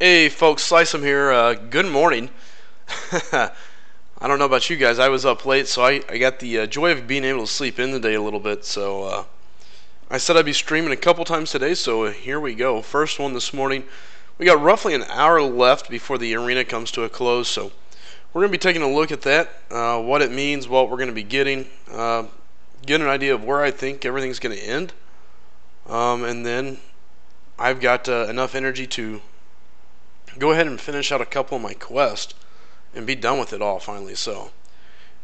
Hey folks, Slice 'em here. Good morning. I don't know about you guys. I was up late, so I got the joy of being able to sleep in the day a little bit. So I said I'd be streaming a couple times today, so here we go. First one this morning. We got roughly an hour left before the arena comes to a close, so we're going to be taking a look at that, what it means, what we're going to be getting, get an idea of where I think everything's going to end, and then I've got enough energy to go ahead and finish out a couple of my quests and be done with it all finally. So,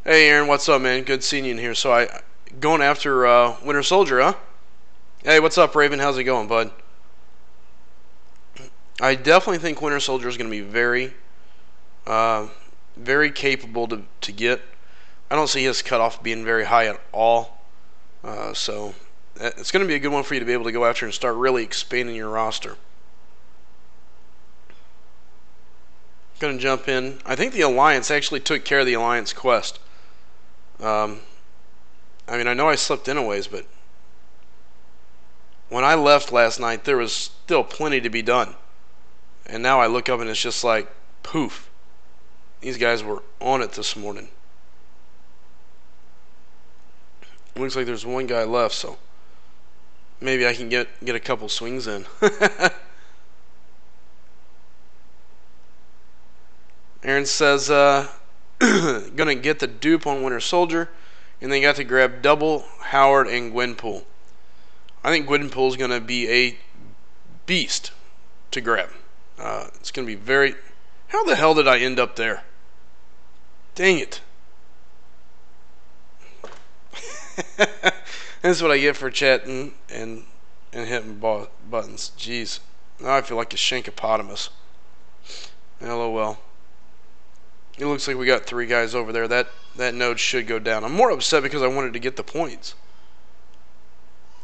hey Aaron, what's up, man? Good seeing you in here. So I going after Winter Soldier, huh? Hey, what's up, Raven? How's it going, bud? I definitely think Winter Soldier is going to be very, very capable to get. I don't see his cutoff being very high at all. So it's going to be a good one for you to be able to go after and start really expanding your roster. Going to jump in. I think the Alliance actually took care of the Alliance quest. I mean, I know I slipped in a ways, but when I left last night, there was still plenty to be done. And now I look up and it's just like, poof. These guys were on it this morning. Looks like there's one guy left, so maybe I can get a couple swings in. Aaron says, gonna get the dupe on Winter Soldier, and they got to grab double Howard and Gwenpool. I think Gwenpool's gonna be a beast to grab. It's gonna be very. How the hell did I end up there? Dang it! That's what I get for chatting and hitting buttons. Jeez, now I feel like a shankopotamus. LOL. It looks like we got 3 guys over there. That node should go down. I'm more upset because I wanted to get the points.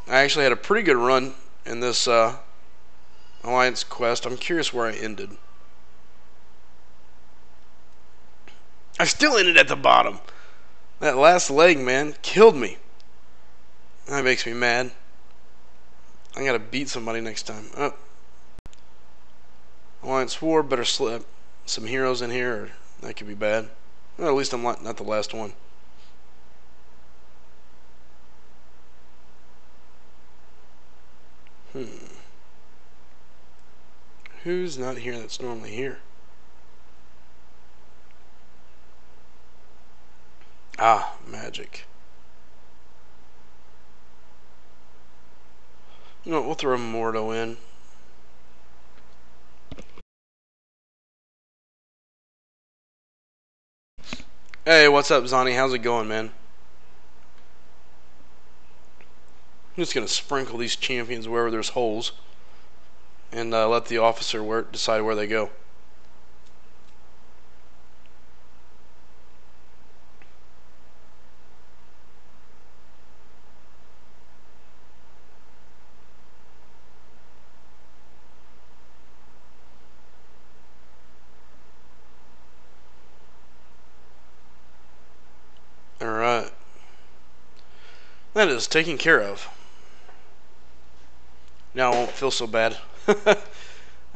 I actually had a pretty good run in this Alliance quest. I'm curious where I ended. I still ended at the bottom. That last leg, man, killed me. That makes me mad. I gotta beat somebody next time. Oh. Alliance War, better slip some heroes in here, or that could be bad. Well, at least I'm not the last one. Who's not here that's normally here? Ah, magic. You know what, we'll throw Mordo in. Hey, what's up, Zonnie? How's it going, man? I'm just going to sprinkle these champions wherever there's holes and let the officer decide where they go. Alright. That is taken care of. Now I won't feel so bad. I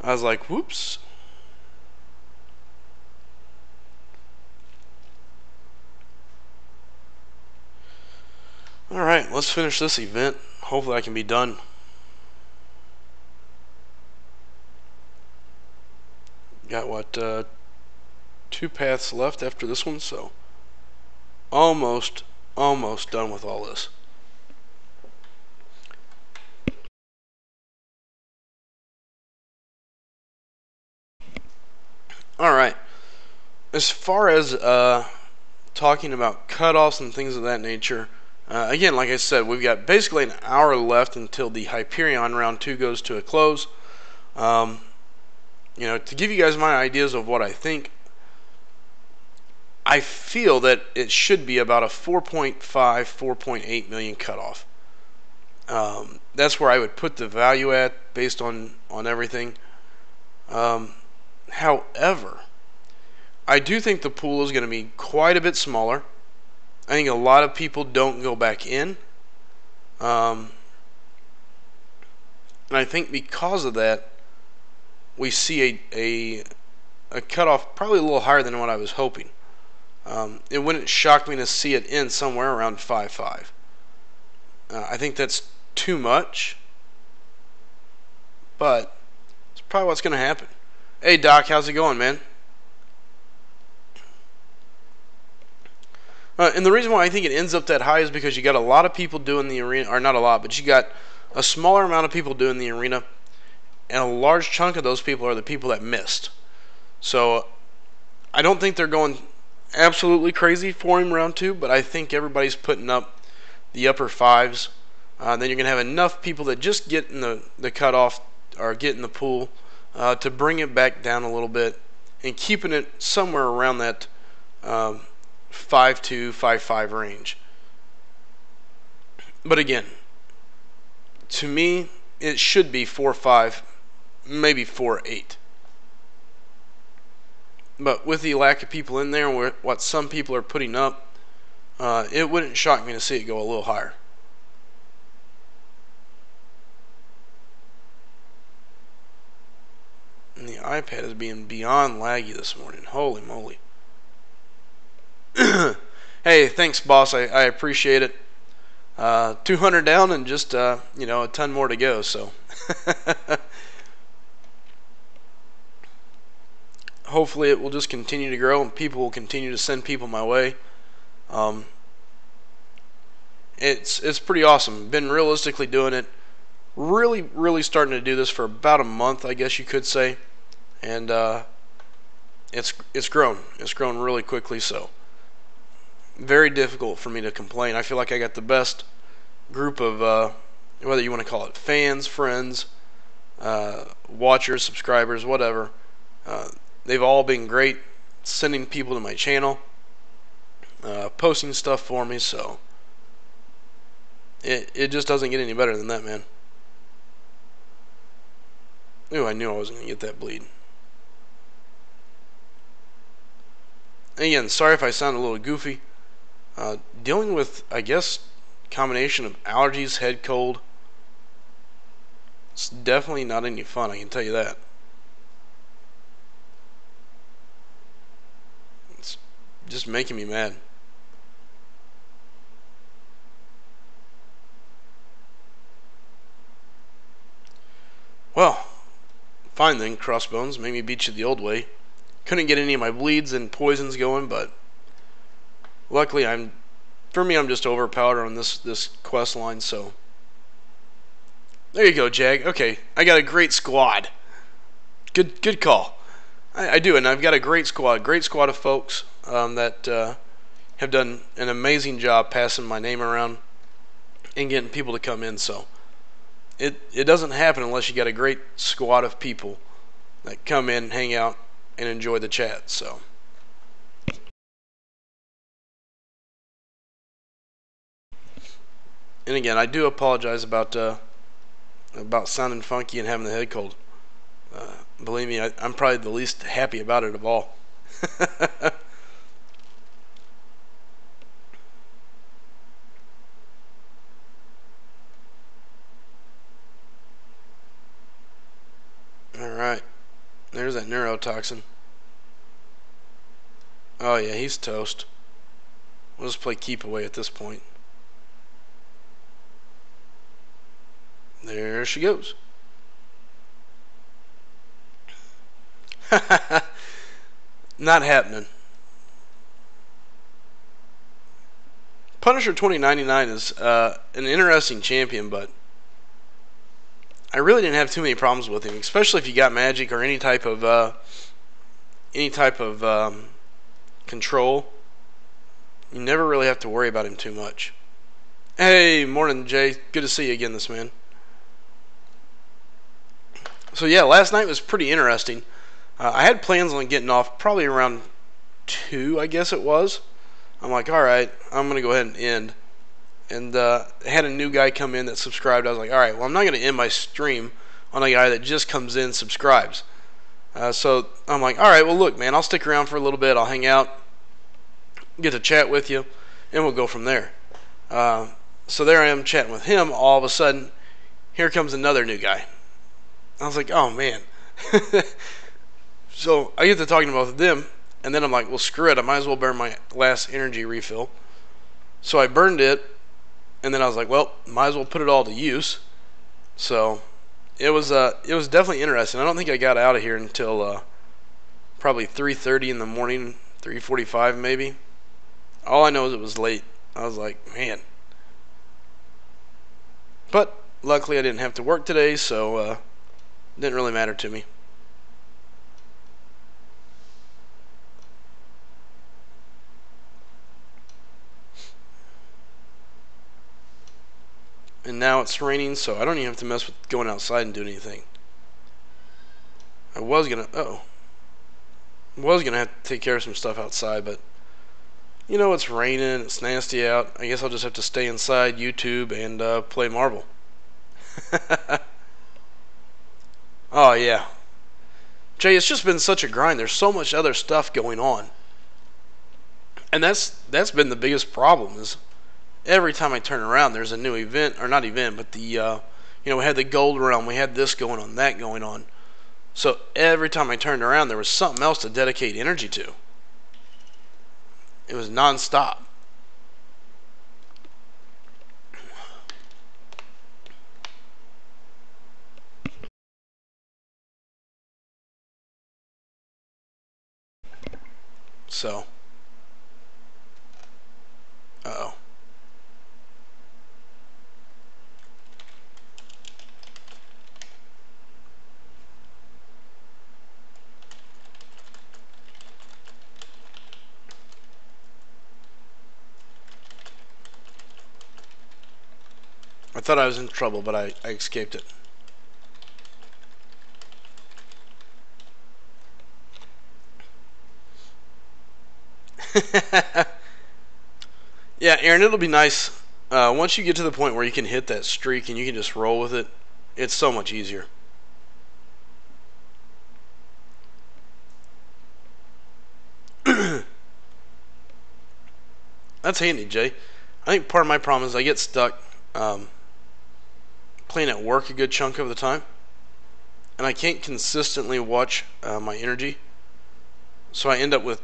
was like, whoops. Alright, let's finish this event. Hopefully I can be done. Got what, 2 paths left after this one, so almost done with all this. Alright, as far as talking about cutoffs and things of that nature, again, like I said, we've got basically an hour left until the Hyperion round 2 goes to a close. You know, to give you guys my ideas of what I think, I feel that it should be about a 4.5, 4.8 million cutoff. That's where I would put the value at based on everything. However, I do think the pool is going to be quite a bit smaller. I think a lot of people don't go back in. And I think because of that, we see a cutoff probably a little higher than what I was hoping. It wouldn't shock me to see it end somewhere around 5.5. I think that's too much, but it's probably what's going to happen. Hey Doc, how's it going, man? And the reason why I think it ends up that high is because you got a lot of people doing the arena, or not a lot, but you got a smaller amount of people doing the arena, and a large chunk of those people are the people that missed. So I don't think they're going absolutely crazy for him round 2, but I think everybody's putting up the upper 5s. Then you're going to have enough people that just get in the cutoff or get in the pool to bring it back down a little bit and keeping it somewhere around that 5.2, 5.5 range. But again, to me, it should be 4.5, maybe 4.8. But with the lack of people in there and what some people are putting up, it wouldn't shock me to see it go a little higher. And the iPad is being beyond laggy this morning. Holy moly. Hey, thanks, boss. I appreciate it. 200 down and just, a ton more to go, so. Hopefully it will just continue to grow and people will continue to send people my way. It's pretty awesome. Been realistically doing it, really starting to do this for about a month, I guess you could say, and it's grown. It's grown really quickly, so very difficult for me to complain. I feel like I got the best group of whether you want to call it fans, friends, watchers, subscribers, whatever. They've all been great, sending people to my channel, posting stuff for me, so it just doesn't get any better than that, man. Ooh, I knew I wasn't going to get that bleed. Again, sorry if I sound a little goofy. Dealing with, I guess, combination of allergies, head cold. It's definitely not any fun, I can tell you that. It's just making me mad. Well, fine then, Crossbones. Made me beat you the old way. Couldn't get any of my bleeds and poisons going, but luckily I'm just overpowered on this quest line, so there you go, Jag. Okay, I got a great squad. Good call. I do, and I've got a great squad of folks that have done an amazing job passing my name around and getting people to come in. So it doesn't happen unless you got a great squad of people that come in, hang out, and enjoy the chat. So. And again, I do apologize about sounding funky and having the head cold. Believe me, I'm probably the least happy about it of all. Alright. There's that neurotoxin. Oh yeah, he's toast. We'll just play keep away at this point. There she goes. Not happening. Punisher 2099 is an interesting champion, but I really didn't have too many problems with him, especially if you got magic or any type of control. You never really have to worry about him too much. Hey, morning, Jay. Good to see you again, this man. So yeah, last night was pretty interesting. I had plans on getting off probably around 2, I guess it was. I'm like, alright, I'm going to go ahead and end. And had a new guy come in that subscribed. I was like, alright, well, I'm not going to end my stream on a guy that just comes in and subscribes. So I'm like, alright, well, look, man, I'll stick around for a little bit. I'll hang out, get to chat with you, and we'll go from there. So there I am chatting with him. All of a sudden, here comes another new guy. I was like, oh, man. So I get to talking about them, and then I'm like, well, screw it. I might as well burn my last energy refill. So I burned it, and then I was like, well, might as well put it all to use. So it was definitely interesting. I don't think I got out of here until probably 3:30 in the morning, 3:45 maybe. All I know is it was late. I was like, man. But luckily I didn't have to work today, so it didn't really matter to me. And now it's raining, so I don't even have to mess with going outside and doing anything. I was gonna have to take care of some stuff outside, but you know, it's raining, it's nasty out. I guess I'll just have to stay inside, YouTube, and play Marvel. Oh yeah, Jay, it's just been such a grind. There's so much other stuff going on, and that's been the biggest problem. Is every time I turn around, there's a new event, or not event, but we had the Gold Realm, we had this going on, that going on. So every time I turned around, there was something else to dedicate energy to. It was nonstop. So, uh-oh. I thought I was in trouble, but I escaped it. Yeah, Aaron, it'll be nice. Once you get to the point where you can hit that streak and you can just roll with it, it's so much easier. That's handy, Jay. I think part of my problem is I get stuck playing at work a good chunk of the time, and I can't consistently watch my energy, so I end up with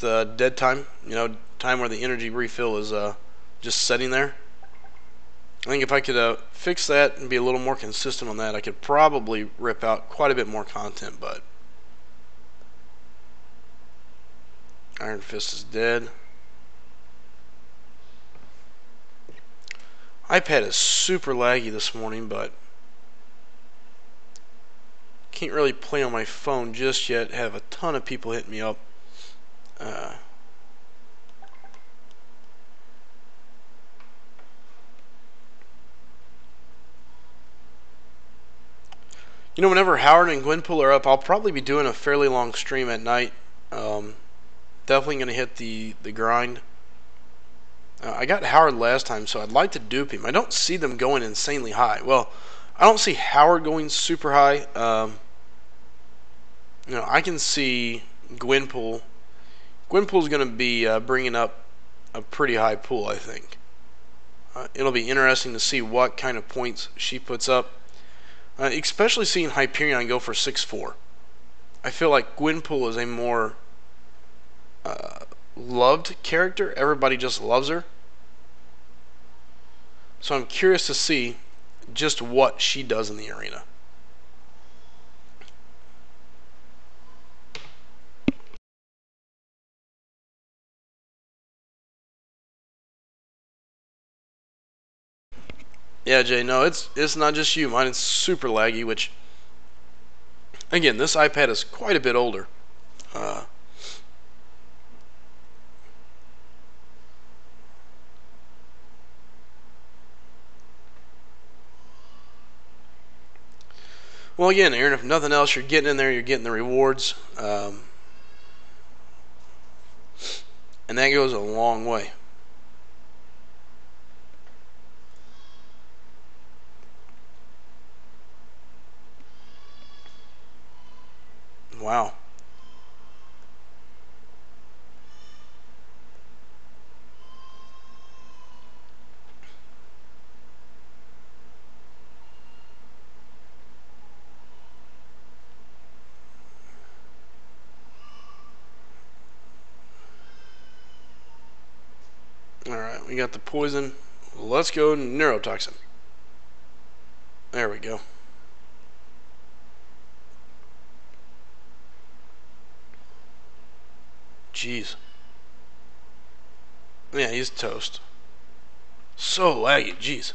dead time. Time where the energy refill is just sitting there. I think if I could fix that and be a little more consistent on that, I could probably rip out quite a bit more content. But Iron Fist is dead. iPad is super laggy this morning, but can't really play on my phone just yet. Have a ton of people hitting me up. Whenever Howard and Gwenpool are up, I'll probably be doing a fairly long stream at night. Definitely going to hit the grind. I got Howard last time, so I'd like to dupe him. I don't see them going insanely high. Well, I don't see Howard going super high. I can see Gwenpool. Gwenpool's going to be bringing up a pretty high pool, I think. It'll be interesting to see what kind of points she puts up. Especially seeing Hyperion go for 6-4. I feel like Gwenpool is a more loved character. Everybody just loves her. So I'm curious to see just what she does in the arena. Yeah, Jay, no, it's not just you. Mine is super laggy, which, again, this iPad is quite a bit older. Well, again, Aaron, if nothing else, you're getting in there, you're getting the rewards. And that goes a long way. Wow. Alright, we got the poison. Let's go neurotoxin. There we go. Jeez. Yeah, he's toast. So laggy, jeez.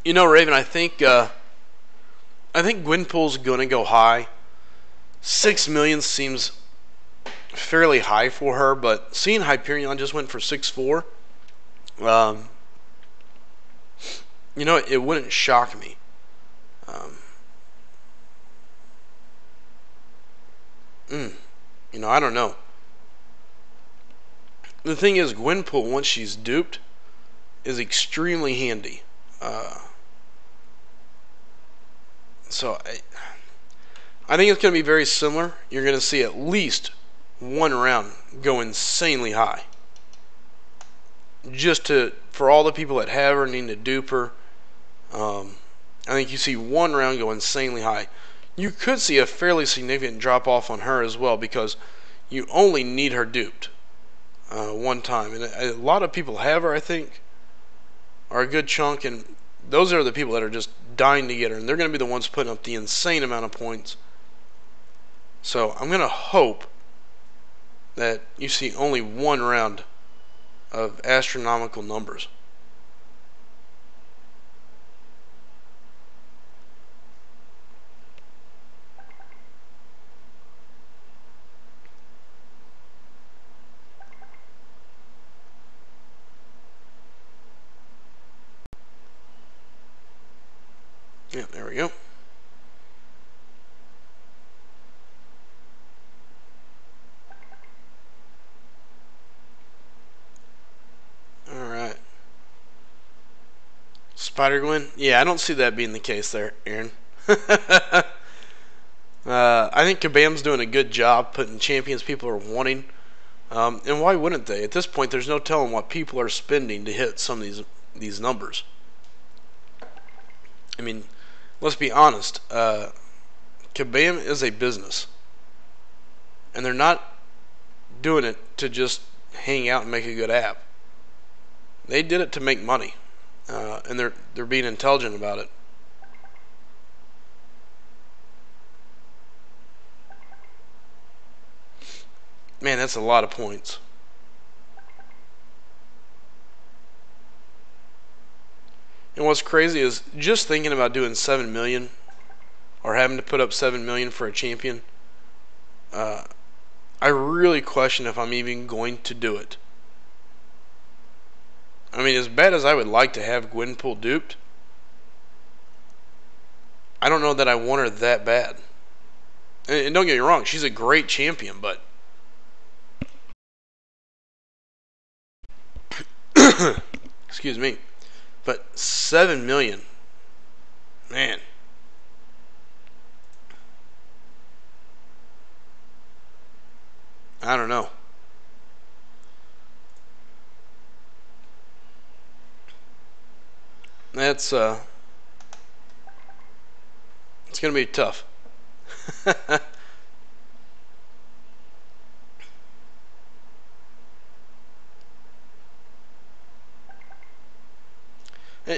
You know, Raven, I think Gwenpool's gonna go high. 6 million seems fairly high for her, but seeing Hyperion just went for 6.4, you know, it wouldn't shock me. You know, I don't know. The thing is, Gwenpool, once she's duped, is extremely handy. So I think it's going to be very similar. You're going to see at least one round go insanely high. Just for all the people that have her, need to dupe her. I think you see one round go insanely high. You could see a fairly significant drop off on her as well, because you only need her duped one time. And a lot of people have her, I think, are a good chunk, and those are the people that are just dying to get her, and they're going to be the ones putting up the insane amount of points. So I'm going to hope that you see only one round of astronomical numbers. Yeah, there we go. Alright. Spider-Gwen? Yeah, I don't see that being the case there, Aaron. I think Kabam's doing a good job putting champions people are wanting. And why wouldn't they? At this point, there's no telling what people are spending to hit some of these numbers. I mean, let's be honest. Kabam is a business. And they're not doing it to just hang out and make a good app. They did it to make money. And they're being intelligent about it. Man, that's a lot of points. And what's crazy is just thinking about doing 7 million or having to put up 7 million for a champion. I really question if I'm even going to do it. I mean, as bad as I would like to have Gwenpool duped, I don't know that I want her that bad. And don't get me wrong, she's a great champion, but excuse me. But 7 million, man. I don't know. That's it's gonna be tough.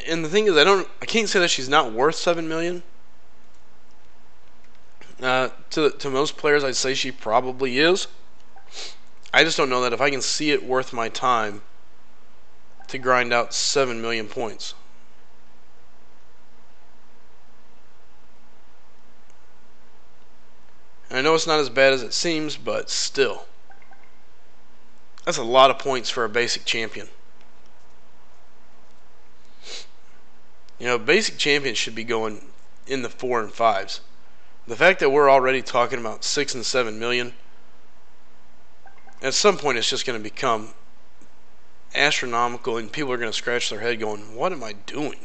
And the thing is, I can't say that she's not worth 7 million. To most players, I'd say she probably is. I just don't know that if I can see it worth my time to grind out 7 million points. And I know it's not as bad as it seems, but still, that's a lot of points for a basic champion. You know, basic champions should be going in the 4 and 5s. The fact that we're already talking about 6 and 7 million, at some point it's just going to become astronomical, and people are going to scratch their head going, what am I doing?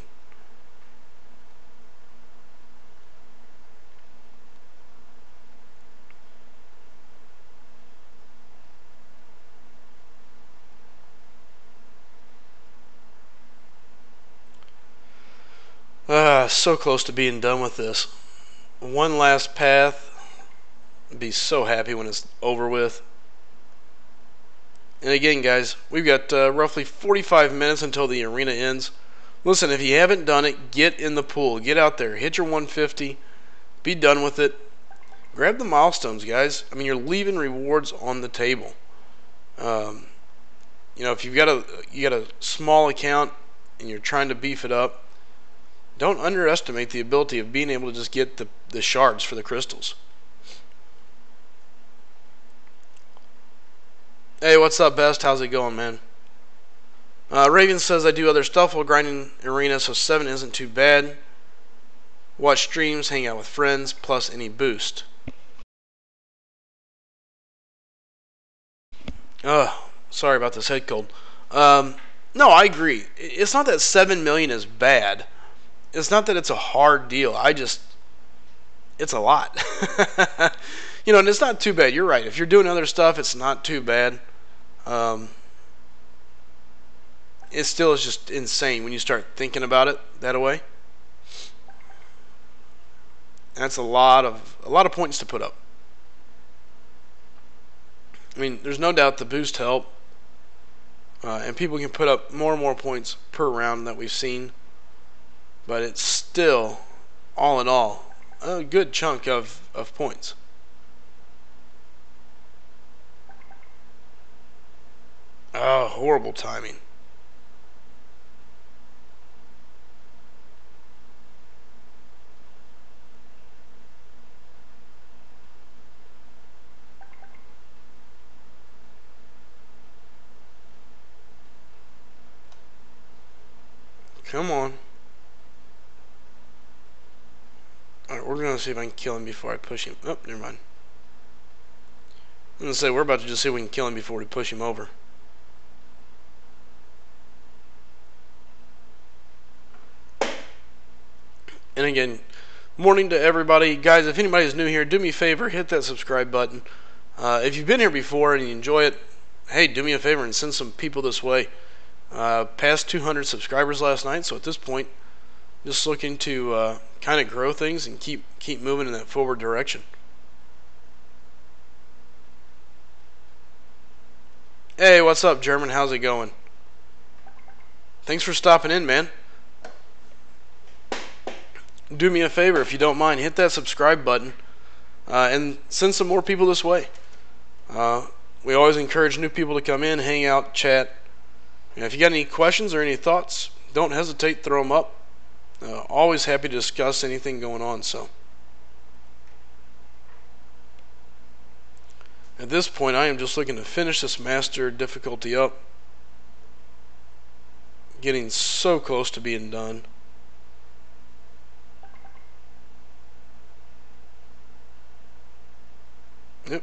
So close to being done with this. One last path. I'd be so happy when it's over with. And again, guys, we've got roughly 45 minutes until the arena ends. Listen, if you haven't done it, get in the pool. Get out there. Hit your 150. Be done with it. Grab the milestones, guys. I mean, you're leaving rewards on the table. If you got a small account and you're trying to beef it up, don't underestimate the ability of being able to just get the shards for the crystals. Hey, what's up, Best? How's it going, man? Raven says I do other stuff while grinding arena, so 7 isn't too bad. Watch streams, hang out with friends, plus any boost. Sorry about this head cold. No, I agree. It's not that 7 million is bad. It's not that it's a hard deal. It's a lot. And it's not too bad. You're right. If you're doing other stuff, it's not too bad. It still is just insane when you start thinking about it that way. That's a lot of points to put up. I mean, there's no doubt the boost help, and people can put up more and more points per round that we've seen, but it's still, all in all, a good chunk of points. Oh, horrible timing. Come on. Alright, we're going to see if I can kill him before I push him. Oh, never mind. I'm going to say we're about to just see if we can kill him before we push him over. And again, morning to everybody. Guys, if anybody's new here, do me a favor, hit that subscribe button. If you've been here before and you enjoy it, hey, do me a favor and send some people this way. Past 200 subscribers last night, so at this point, just looking to kind of grow things and keep moving in that forward direction. Hey, what's up, German? How's it going? Thanks for stopping in, man. Do me a favor, if you don't mind, hit that subscribe button and send some more people this way. We always encourage new people to come in, hang out, chat. If you got any questions or any thoughts, don't hesitate, throw them up. Always happy to discuss anything going on. So at this point, I am just looking to finish this master difficulty up. Getting so close to being done. Yep.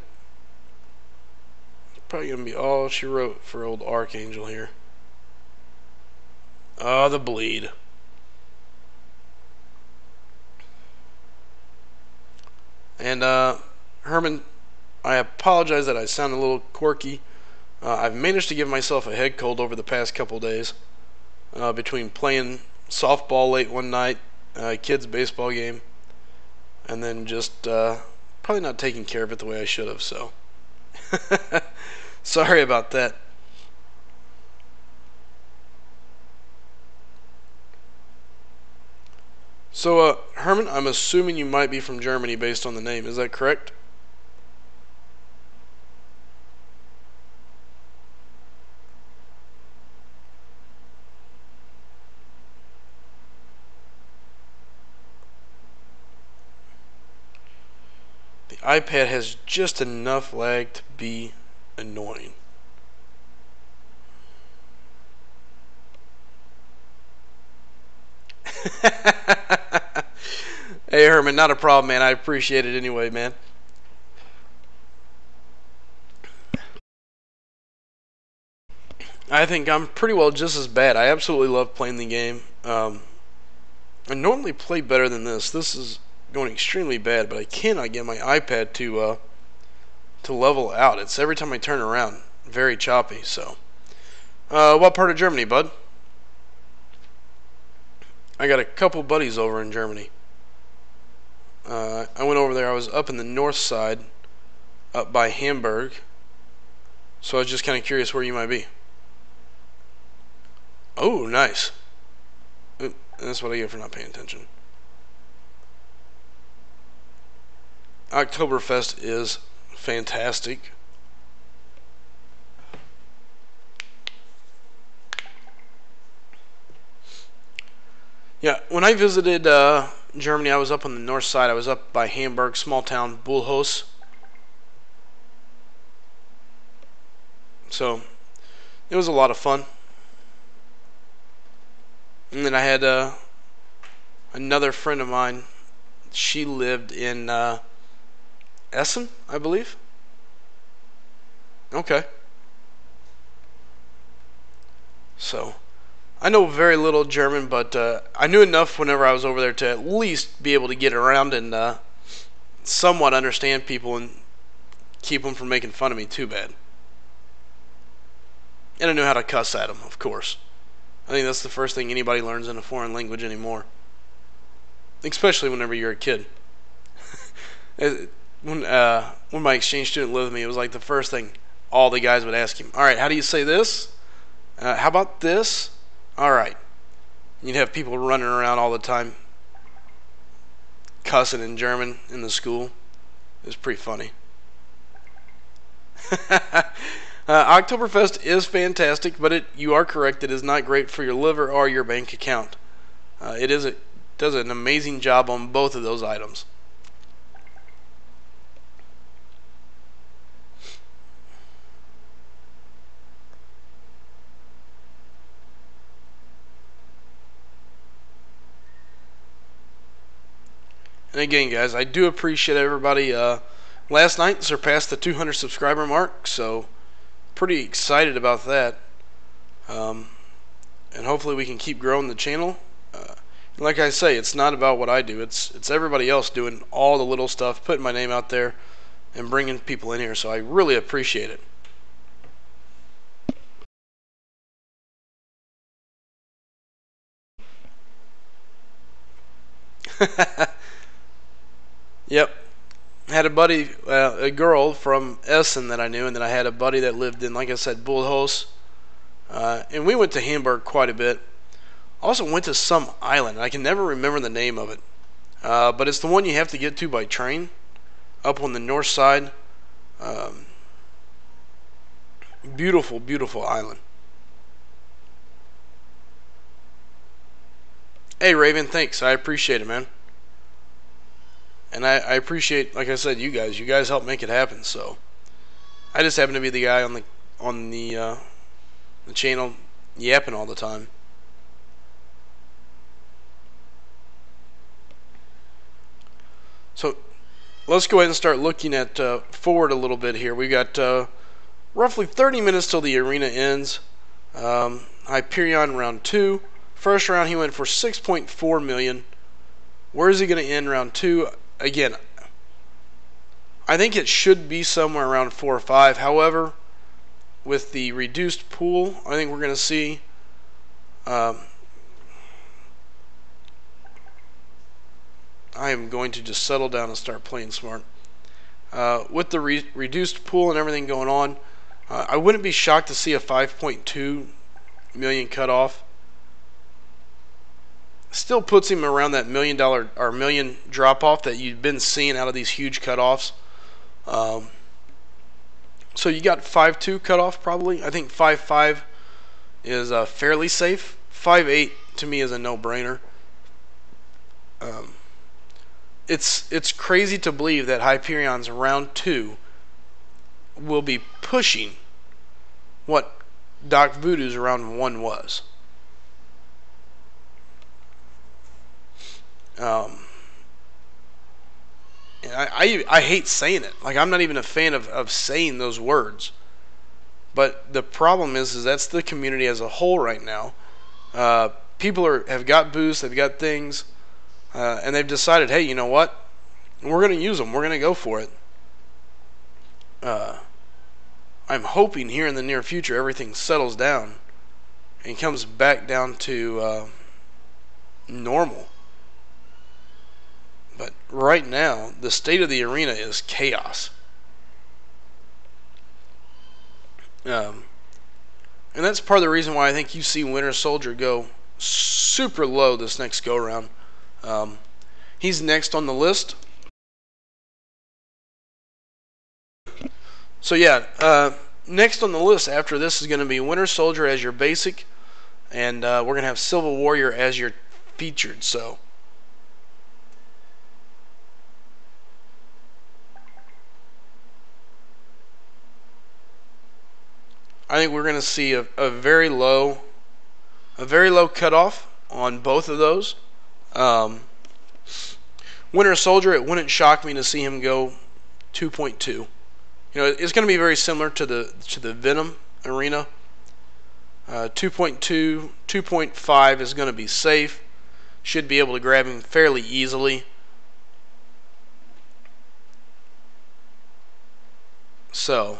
Probably going to be all she wrote for old Archangel here. Oh, the bleed. And Herman, I apologize that I sound a little quirky. I've managed to give myself a head cold over the past couple days between playing softball late one night, kids' baseball game, and then just probably not taking care of it the way I should have. So sorry about that. So, Herman, I'm assuming you might be from Germany based on the name. Is that correct? The iPad has just enough lag to be annoying. Hey, Herman, not a problem, man. I appreciate it anyway, man. I think I'm pretty well just as bad. I absolutely love playing the game. I normally play better than this. This is going extremely bad, but I cannot get my iPad to level out. It's every time I turn around, very choppy. So, what part of Germany, bud? I got a couple buddies over in Germany. I went over there. I was up in the north side, up by Hamburg. So I was just kind of curious where you might be. Oh, nice. That's what I get for not paying attention. Oktoberfest is fantastic. Yeah, when I visited Germany, I was up on the north side. I was up by Hamburg, small town Bullhaus. So it was a lot of fun. And then I had another friend of mine. She lived in Essen, I believe. Okay. So I know very little German, but I knew enough whenever I was over there to at least be able to get around and somewhat understand people and keep them from making fun of me too bad. And I knew how to cuss at them, of course. I think that's the first thing anybody learns in a foreign language anymore. Especially whenever you're a kid. when my exchange student lived with me, it was like the first thing all the guys would ask him. All right, how do you say this? How about this? All right. You'd have people running around all the time cussing in German in the school. It was pretty funny. Oktoberfest is fantastic, but you are correct. It is not great for your liver or your bank account. It does an amazing job on both of those items. And again, guys, I do appreciate everybody. Last night surpassed the 200 subscriber mark, so pretty excited about that. And hopefully we can keep growing the channel. Like I say, it's not about what I do. It's everybody else doing all the little stuff, putting my name out there, and bringing people in here. So I really appreciate it. Yep. Had a buddy, a girl from Essen that I knew, and then I had a buddy that lived in, like I said, Bullhaus. And we went to Hamburg quite a bit. Also went to some island. I can never remember the name of it. But it's the one you have to get to by train, up on the north side. Beautiful, beautiful island. Hey, Raven, thanks. I appreciate it, man. And I appreciate, like I said, you guys. You guys help make it happen. So I just happen to be the guy on the channel yapping all the time. So let's go ahead and start looking at forward a little bit here. We got roughly 30 minutes till the arena ends. Hyperion round 2. First round he went for 6.4 million. Where is he going to end round 2? Again, I think it should be somewhere around 4 or 5. However, with the reduced pool, I think we're going to see I am going to just settle down and start playing smart. With the reduced pool and everything going on, I wouldn't be shocked to see a 5.2 million cutoff. Still puts him around that $1 million or million drop off that you've been seeing out of these huge cutoffs. So you got 5.2 cutoff probably. I think 5.5 is fairly safe. 5.8 to me is a no-brainer. It's crazy to believe that Hyperion's round 2 will be pushing what Doc Voodoo's round 1 was. And I hate saying it. Like, I'm not even a fan of saying those words. But the problem is that's the community as a whole right now. People have got boosts, they've got things, and they've decided, hey, you know what? We're going to use them. We're going to go for it. I'm hoping here in the near future everything settles down and comes back down to normal. But right now, the state of the arena is chaos. Um, and that's part of the reason why I think you see Winter Soldier go super low this next go round. He's next on the list. So yeah, next on the list after this is going to be Winter Soldier as your basic, and we're going to have Civil Warrior as your featured. So I think we're going to see a very low cutoff on both of those. Winter Soldier, it wouldn't shock me to see him go 2.2. You know, it's going to be very similar to the Venom arena. 2.2, 2.5 is going to be safe. Should be able to grab him fairly easily. So,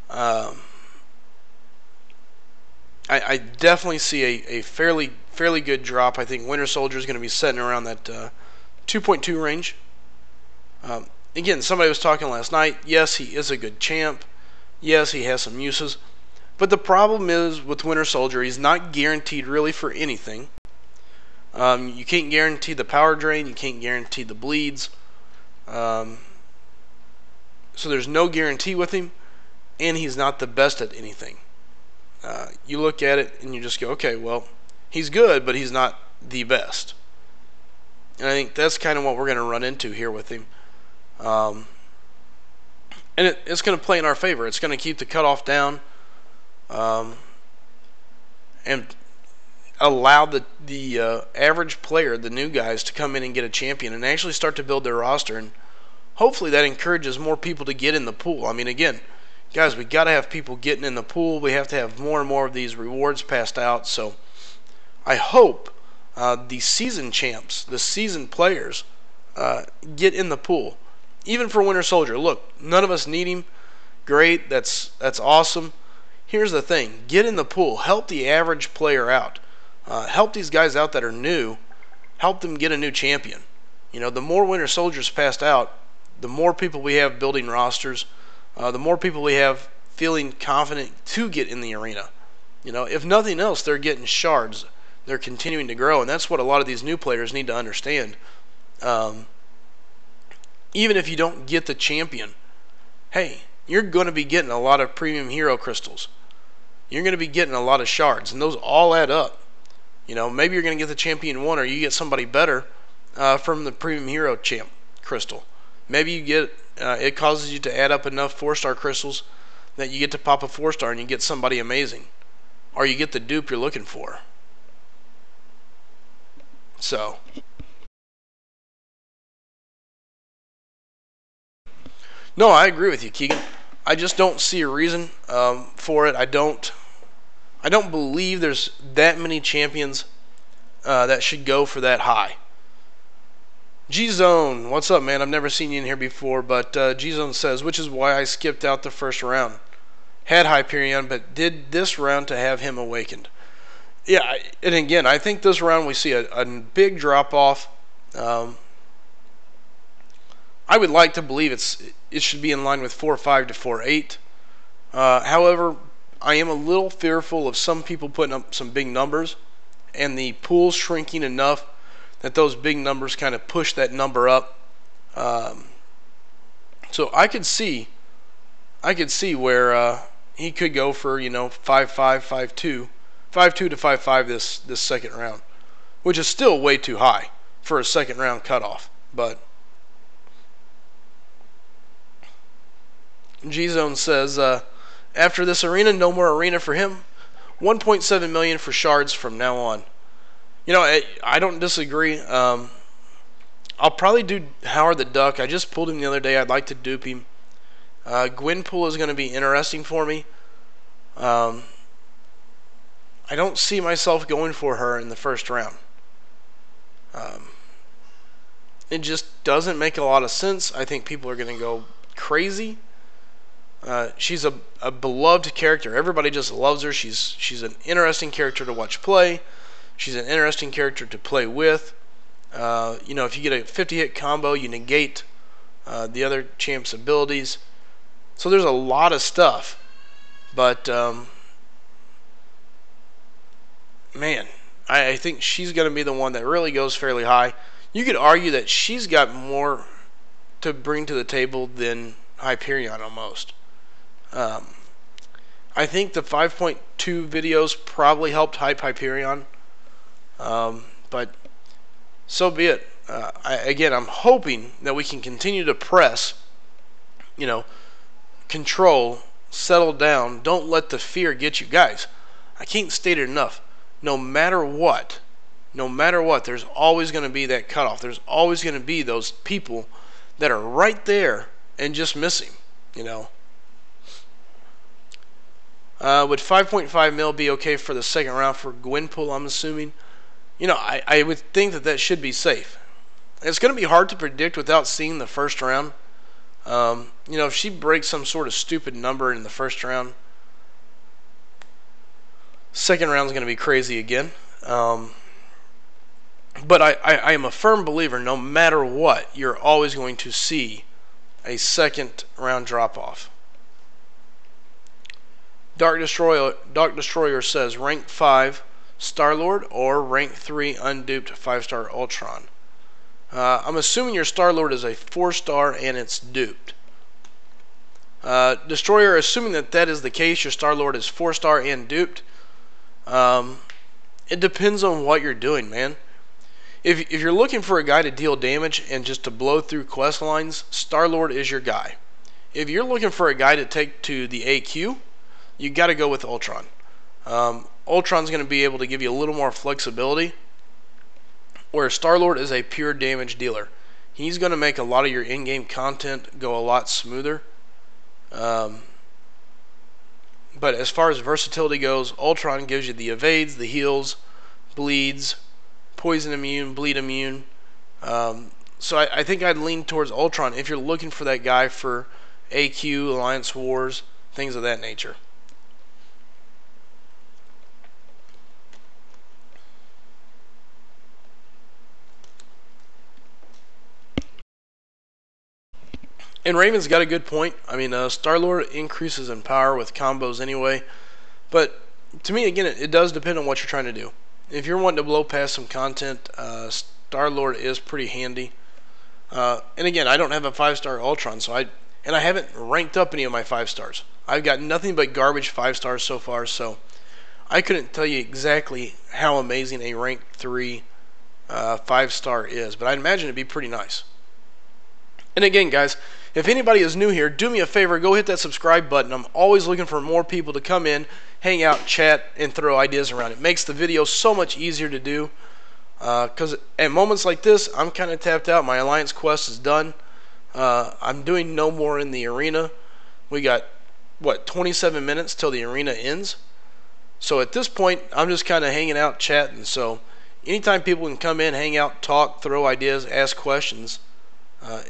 I definitely see a fairly good drop. I think Winter Soldier is going to be sitting around that 2.2 range. Again, somebody was talking last night. Yes, he is a good champ. Yes, he has some uses. But the problem is with Winter Soldier, he's not guaranteed really for anything. You can't guarantee the power drain. You can't guarantee the bleeds. So there's no guarantee with him. And he's not the best at anything. You look at it and you just go, okay, well, he's good, but he's not the best. And I think that's kind of what we're going to run into here with him. And it's going to play in our favor. It's going to keep the cutoff down and allow the average player, the new guys, to come in and get a champion and actually start to build their roster. And hopefully that encourages more people to get in the pool. I mean, again, guys, we got to have people getting in the pool. We have to have more and more of these rewards passed out. So I hope the season champs, the season players, get in the pool. Even for Winter Soldier. Look, none of us need him. Great, that's awesome. Here's the thing. Get in the pool. Help the average player out. Help these guys out that are new. Help them get a new champion. You know, the more Winter Soldiers passed out, the more people we have building rosters, the more people we have feeling confident to get in the arena. You know, if nothing else, they're getting shards. They're continuing to grow, and that's what a lot of these new players need to understand. Even if you don't get the champion, hey, you're going to be getting a lot of premium hero crystals. You're going to be getting a lot of shards, and those all add up. You know, maybe you're going to get the champion one, or you get somebody better from the premium hero champ crystal. Maybe you get it causes you to add up enough 4-star crystals that you get to pop a 4-star and you get somebody amazing, or you get the dupe you're looking for. So no, I agree with you, Keegan. I just don't see a reason for it. I don't believe there's that many champions that should go for that high. G-Zone, what's up, man? I've never seen you in here before, but G-Zone says, which is why I skipped out the first round. Had Hyperion, but did this round to have him awakened. Yeah, and again, I think this round we see a big drop-off. I would like to believe it should be in line with 4.5 to 4.8. However, I am a little fearful of some people putting up some big numbers and the pool shrinking enough that those big numbers kind of push that number up. So I could see where he could go for 5.5, 5.2, 5.2 to 5.5 this second round, which is still way too high for a second round cutoff. But G-Zone says, after this arena, no more arena for him. 1.7 million for shards from now on. You know, I don't disagree. I'll probably do Howard the Duck. I just pulled him the other day. I'd like to dupe him. Gwenpool is going to be interesting for me. I don't see myself going for her in the first round. It just doesn't make a lot of sense. I think people are going to go crazy. She's a beloved character. Everybody just loves her. She's an interesting character to watch play. She's an interesting character to play with. If you get a 50-hit combo, you negate the other champ's abilities. So there's a lot of stuff But man, I think she's going to be the one that really goes fairly high. You could argue that she's got more to bring to the table than Hyperion almost. I think the 5.2 videos probably helped hype Hyperion, but so be it. Again, I'm hoping that we can continue to press, control, settle down. Don't let the fear get you. Guys, I can't state it enough. No matter what, there's always going to be that cutoff. There's always going to be those people that are right there and just missing, Would 5.5 mil be okay for the second round for Gwenpool, I'm assuming? I would think that should be safe. It's going to be hard to predict without seeing the first round. If she breaks some sort of stupid number in the first round, second round is going to be crazy again. But I am a firm believer, no matter what, you're always going to see a second round drop off. Dark Destroyer says rank 5 Star-Lord or rank 3 unduped 5-star Ultron. I'm assuming your Star-Lord is a 4-star and it's duped. Destroyer, assuming that is the case, your Star-Lord is 4-star and duped. It depends on what you're doing, man. If you're looking for a guy to deal damage and just to blow through quest lines, Star-Lord is your guy. If you're looking for a guy to take to the AQ, you got to go with Ultron. Ultron's going to be able to give you a little more flexibility, where Star-Lord is a pure damage dealer. He's going to make a lot of your in-game content go a lot smoother. But as far as versatility goes, Ultron gives you the evades, the heals, bleeds, poison immune, bleed immune. So I think I'd lean towards Ultron if you're looking for that guy for AQ, Alliance Wars, things of that nature. And Raven's got a good point. I mean, Star-Lord increases in power with combos anyway. But to me, again, it does depend on what you're trying to do. If you're wanting to blow past some content, Star-Lord is pretty handy. And again, I don't have a 5-star Ultron, so I haven't ranked up any of my 5-stars. I've got nothing but garbage 5-stars so far, so I couldn't tell you exactly how amazing a rank 3 5-star is, but I'd imagine it'd be pretty nice. And again, guys, if anybody is new here, do me a favor, go hit that subscribe button. I'm always looking for more people to come in, hang out, chat, and throw ideas around. It makes the video so much easier to do. Because at moments like this, I'm kind of tapped out. My Alliance quest is done. I'm doing no more in the arena. We got, 27 minutes till the arena ends. So at this point, I'm just kind of hanging out, chatting. So anytime people can come in, hang out, talk, throw ideas, ask questions,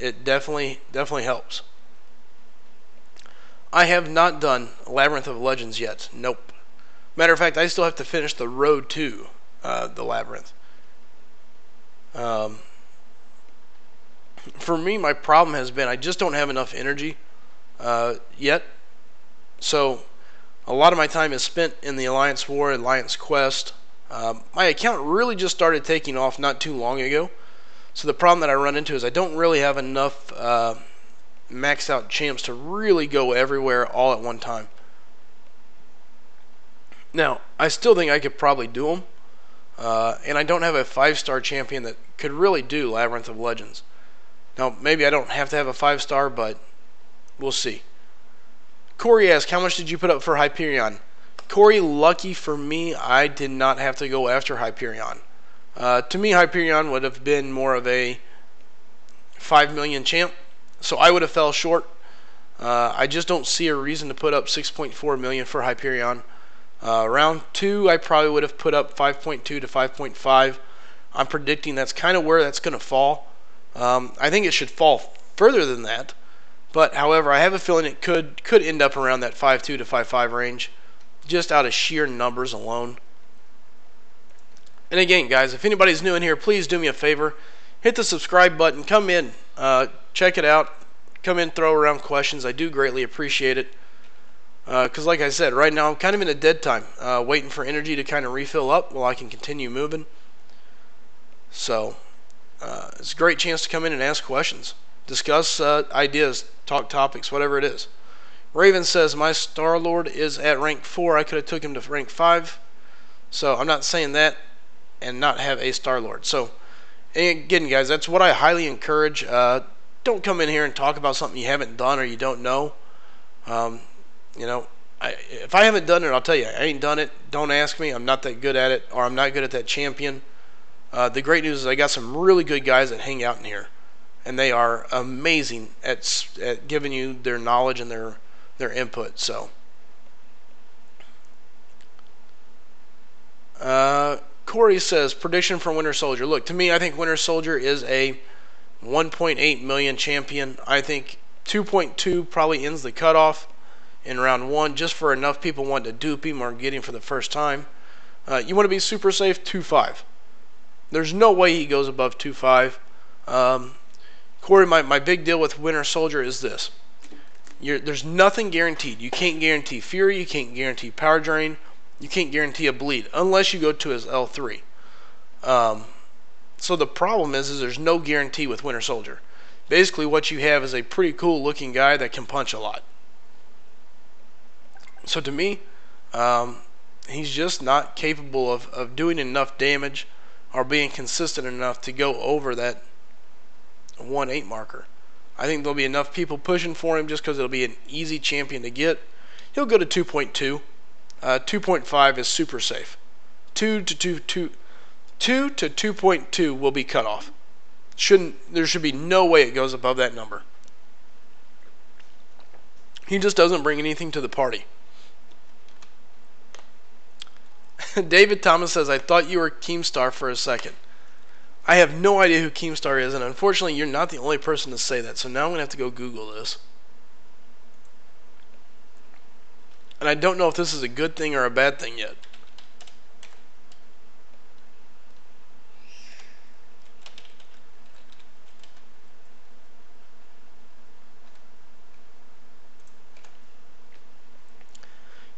it definitely helps. I have not done Labyrinth of Legends yet. Nope. Matter of fact, I still have to finish the road to the Labyrinth. For me, my problem has been I just don't have enough energy yet. So a lot of my time is spent in the Alliance War, Alliance Quest. My account really just started taking off not too long ago. So the problem that I run into is I don't really have enough maxed out champs to really go everywhere all at one time. Now, I still think I could probably do them. And I don't have a 5-star champion that could really do Labyrinth of Legends. Now, maybe I don't have to have a 5-star, but we'll see. Corey asks, how much did you put up for Hyperion? Corey, lucky for me, I did not have to go after Hyperion. To me, Hyperion would have been more of a 5 million champ, so I would have fell short. I just don't see a reason to put up 6.4 million for Hyperion. Round 2, I probably would have put up 5.2 to 5.5. I'm predicting that's kind of where that's going to fall. I think it should fall further than that. But, however, I have a feeling it could end up around that 5.2 to 5.5 range, just out of sheer numbers alone. And again, guys, if anybody's new in here, please do me a favor. Hit the subscribe button. Come in. Check it out. Come in, throw around questions. I do greatly appreciate it. Because like I said, right now I'm kind of in a dead time, waiting for energy to kind of refill up while I can continue moving. So it's a great chance to come in and ask questions, discuss ideas, talk topics, whatever it is. Raven says, my Star-Lord is at rank 4. I could have took him to rank 5. So I'm not saying that and not have a Star-Lord. So again, guys, that's what I highly encourage. Don't come in here and talk about something you haven't done or you don't know. You know, if I haven't done it, I'll tell you, I ain't done it. Don't ask me. I'm not that good at it, or I'm not good at that champion. The great news is I got some really good guys that hang out in here, and they are amazing at giving you their knowledge and their input. So, Corey says, prediction for Winter Soldier. Look, to me, I think Winter Soldier is a 1.8 million champion. I think 2.2 probably ends the cutoff in round 1, just for enough people wanting to dupe him or get him for the first time. You want to be super safe, 2.5. There's no way he goes above 2.5. Corey, my big deal with Winter Soldier is this. There's nothing guaranteed. You can't guarantee Fury, you can't guarantee Power Drain, you can't guarantee a bleed, unless you go to his L3. So the problem is there's no guarantee with Winter Soldier. Basically what you have is a pretty cool looking guy that can punch a lot. So to me, he's just not capable of doing enough damage or being consistent enough to go over that 1.8 marker. I think there'll be enough people pushing for him just because it'll be an easy champion to get. He'll go to 2.2. 2.5 is super safe. 2 to 2.2 will be cut off. There should be no way it goes above that number. He just doesn't bring anything to the party. David Thomas says, I thought you were Keemstar for a second. I have no idea who Keemstar is, and unfortunately you're not the only person to say that, so now I'm going to have to go Google this. And I don't know if this is a good thing or a bad thing yet.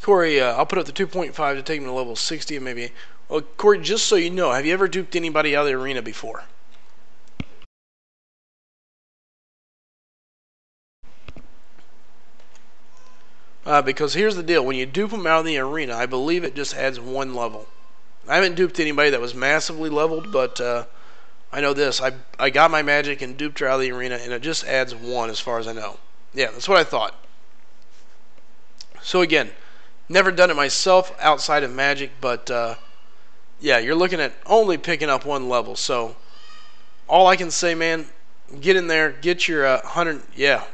Corey, I'll put up the 2.5 to take him to level 60 and maybe... Well, Corey, just so you know, have you ever duped anybody out of the arena before? Because here's the deal. When you dupe them out of the arena, I believe it just adds 1 level. I haven't duped anybody that was massively leveled, but I know this. I got my magic and duped her out of the arena, and it just adds 1 as far as I know. Yeah, that's what I thought. So again... Never done it myself outside of Magic, but yeah, you're looking at only picking up 1 level. So all I can say, man, get in there, get your 100, yeah.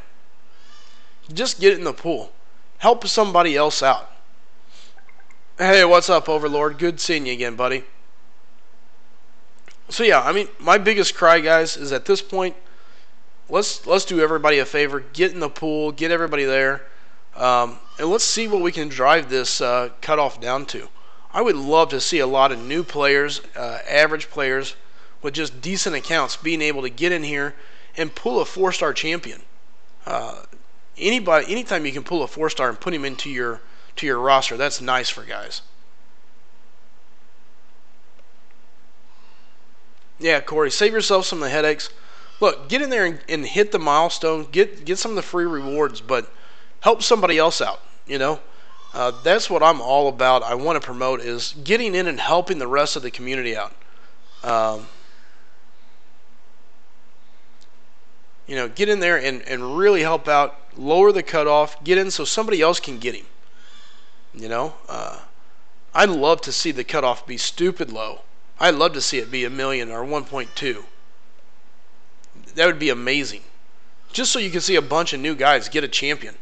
Just get it in the pool. Help somebody else out. Hey, what's up, Overlord? Good seeing you again, buddy. So yeah, I mean, my biggest cry, guys, is at this point, let's do everybody a favor. Get in the pool, get everybody there. And let's see what we can drive this cutoff down to. I would love to see a lot of new players, average players, with just decent accounts being able to get in here and pull a 4-star champion. Anytime you can pull a 4-star and put him into your roster, that's nice for guys. Yeah, Corey, save yourself some of the headaches. Look, get in there and hit the milestone. Get some of the free rewards, but help somebody else out, you know. That's what I'm all about. I want to promote is getting in and helping the rest of the community out. You know, get in there and really help out, lower the cutoff, get in so somebody else can get him. You know, I'd love to see the cutoff be stupid low. I'd love to see it be 1 million or 1.2. That would be amazing. Just so you can see a bunch of new guys get a champion.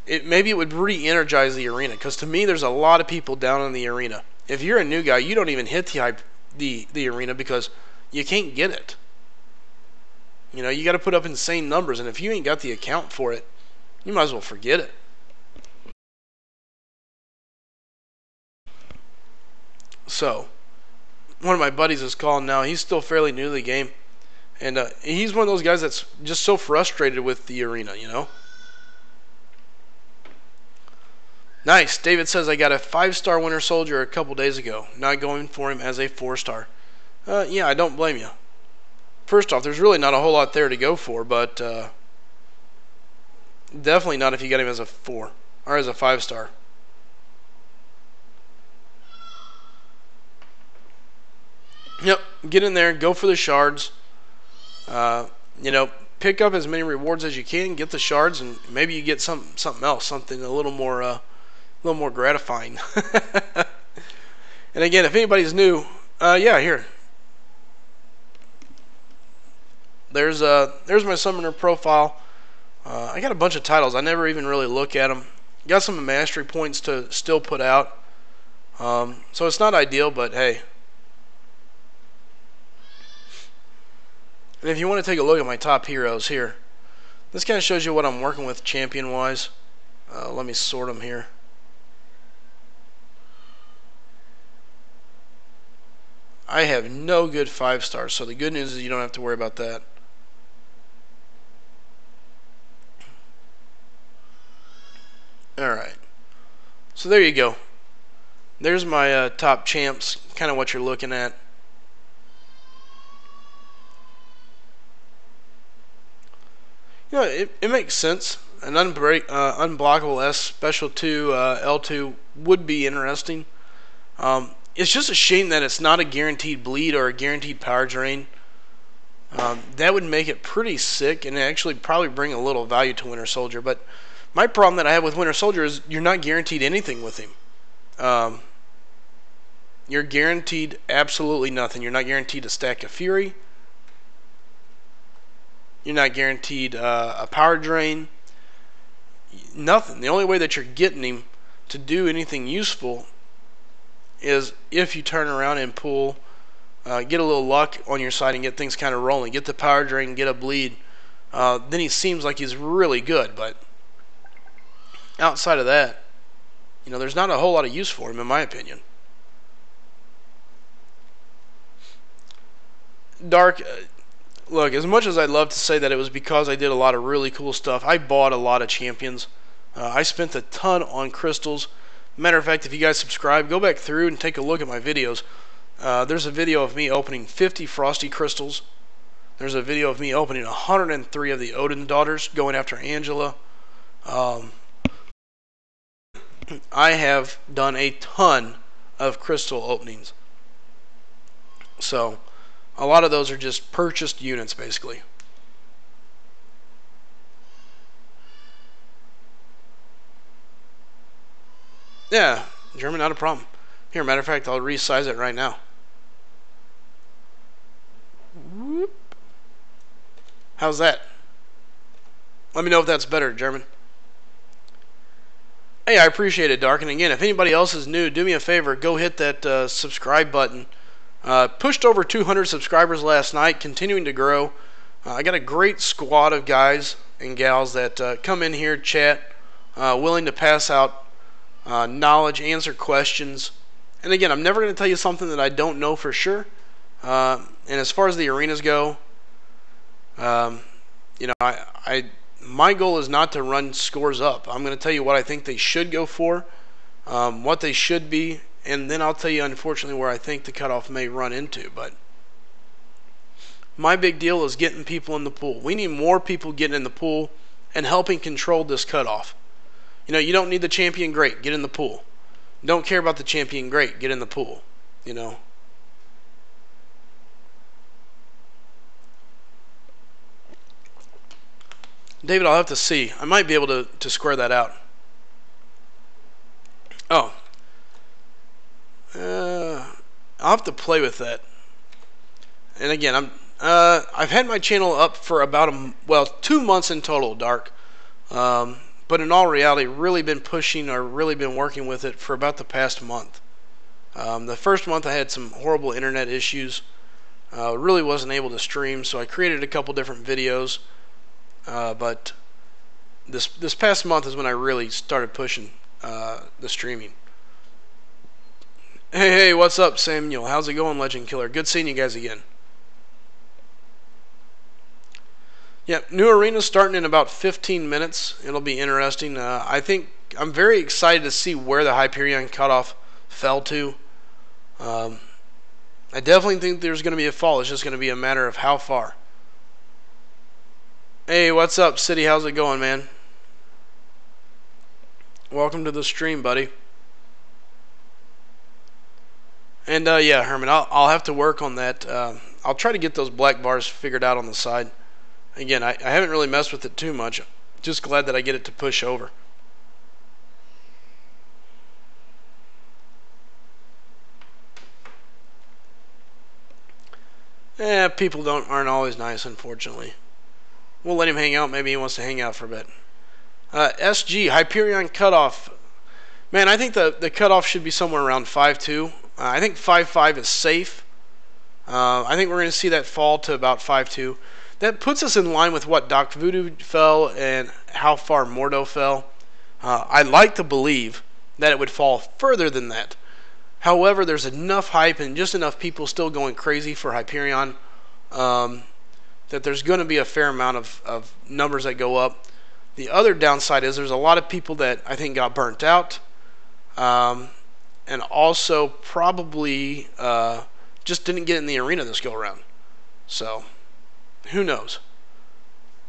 Maybe it would re-energize the arena, because to me there's a lot of people down in the arena. If you're a new guy, you don't even hit the arena because you can't get it. You know, you got to put up insane numbers, and if you ain't got the account for it, you might as well forget it. So, one of my buddies is calling now. He's still fairly new to the game, and he's one of those guys that's just so frustrated with the arena, you know. Nice. David says, I got a 5-star Winter Soldier a couple days ago. Not going for him as a 4-star. Yeah, I don't blame you. First off, there's really not a whole lot there to go for, but definitely not if you get him as a 4 or as a 5-star. Yep, get in there, go for the shards. You know, pick up as many rewards as you can, get the shards, and maybe you get something else, something a little more gratifying. And again, if anybody's new, yeah, here. There's my summoner profile. I got a bunch of titles. I never even really look at them. Got some mastery points to still put out. So it's not ideal, but hey. And if you want to take a look at my top heroes here, this kind of shows you what I'm working with champion-wise. Let me sort them here. I have no good 5-stars, so the good news is you don't have to worry about that. Alright. So there you go. There's my top champs, kind of what you're looking at. You know, it makes sense. An unblockable S special 2 L2 would be interesting. It's just a shame that it's not a guaranteed bleed or a guaranteed power drain. That would make it pretty sick and actually probably bring a little value to Winter Soldier. But my problem that I have with Winter Soldier is you're not guaranteed anything with him. You're guaranteed absolutely nothing. You're not guaranteed a stack of Fury. You're not guaranteed a power drain. Nothing. The only way that you're getting him to do anything useful is if you turn around and pull, get a little luck on your side and get things kind of rolling. Get the power drain, get a bleed. Then he seems like he's really good. But outside of that, you know, there's not a whole lot of use for him, in my opinion. Dark. Look, as much as I'd love to say that it was because I did a lot of really cool stuff, I bought a lot of champions. I spent a ton on crystals. Matter of fact, if you guys subscribe, go back through and take a look at my videos. There's a video of me opening 50 Frosty crystals. There's a video of me opening 103 of the Odin daughters, going after Angela. I have done a ton of crystal openings. So a lot of those are just purchased units, basically. Yeah, German, not a problem. Here, matter of fact, I'll resize it right now. Whoop. How's that? Let me know if that's better, German. Hey, I appreciate it, Dark. And again, if anybody else is new, do me a favor. Go hit that subscribe button. Pushed over 200 subscribers last night, continuing to grow. I got a great squad of guys and gals that come in here, chat, willing to pass out knowledge, answer questions. And again, I'm never going to tell you something that I don't know for sure. And as far as the arenas go, you know, my goal is not to run scores up. I'm going to tell you what I think they should go for, what they should be, and then I'll tell you, unfortunately, where I think the cutoff may run into. But my big deal is getting people in the pool. We need more people getting in the pool and helping control this cutoff. You know, you don't need the champion great. Get in the pool. Don't care about the champion great. Get in the pool. You know. David, I'll have to see. I might be able to square that out. Oh. I'll have to play with that. And again, I've had my channel up for about 2 months in total, Dark. But in all reality, really been pushing or really been working with it for about the past month. The first month I had some horrible internet issues. Really wasn't able to stream, so I created a couple different videos. But this past month is when I really started pushing the streaming. Hey, what's up, Samuel? How's it going, Legend Killer? Good seeing you guys again. Yep, new arena starting in about 15 minutes. It'll be interesting. I think I'm very excited to see where the Hyperion cutoff fell to. I definitely think there's going to be a fall. It's just going to be a matter of how far. Hey, what's up, City? How's it going, man? Welcome to the stream, buddy. And yeah, Herman, I'll have to work on that. I'll try to get those black bars figured out on the side. Again, I haven't really messed with it too much. Just glad that I get it to push over. People aren't always nice, unfortunately. We'll let him hang out. Maybe he wants to hang out for a bit. SG, Hyperion cutoff. Man, I think the cutoff should be somewhere around 5.2. I think 5.5 is safe. I think we're going to see that fall to about 5.2. That puts us in line with what Doc Voodoo fell and how far Mordo fell. I'd like to believe that it would fall further than that. However, there's enough hype and just enough people still going crazy for Hyperion that there's going to be a fair amount of numbers that go up. The other downside is there's a lot of people that I think got burnt out and also probably just didn't get in the arena this go around. So, who knows?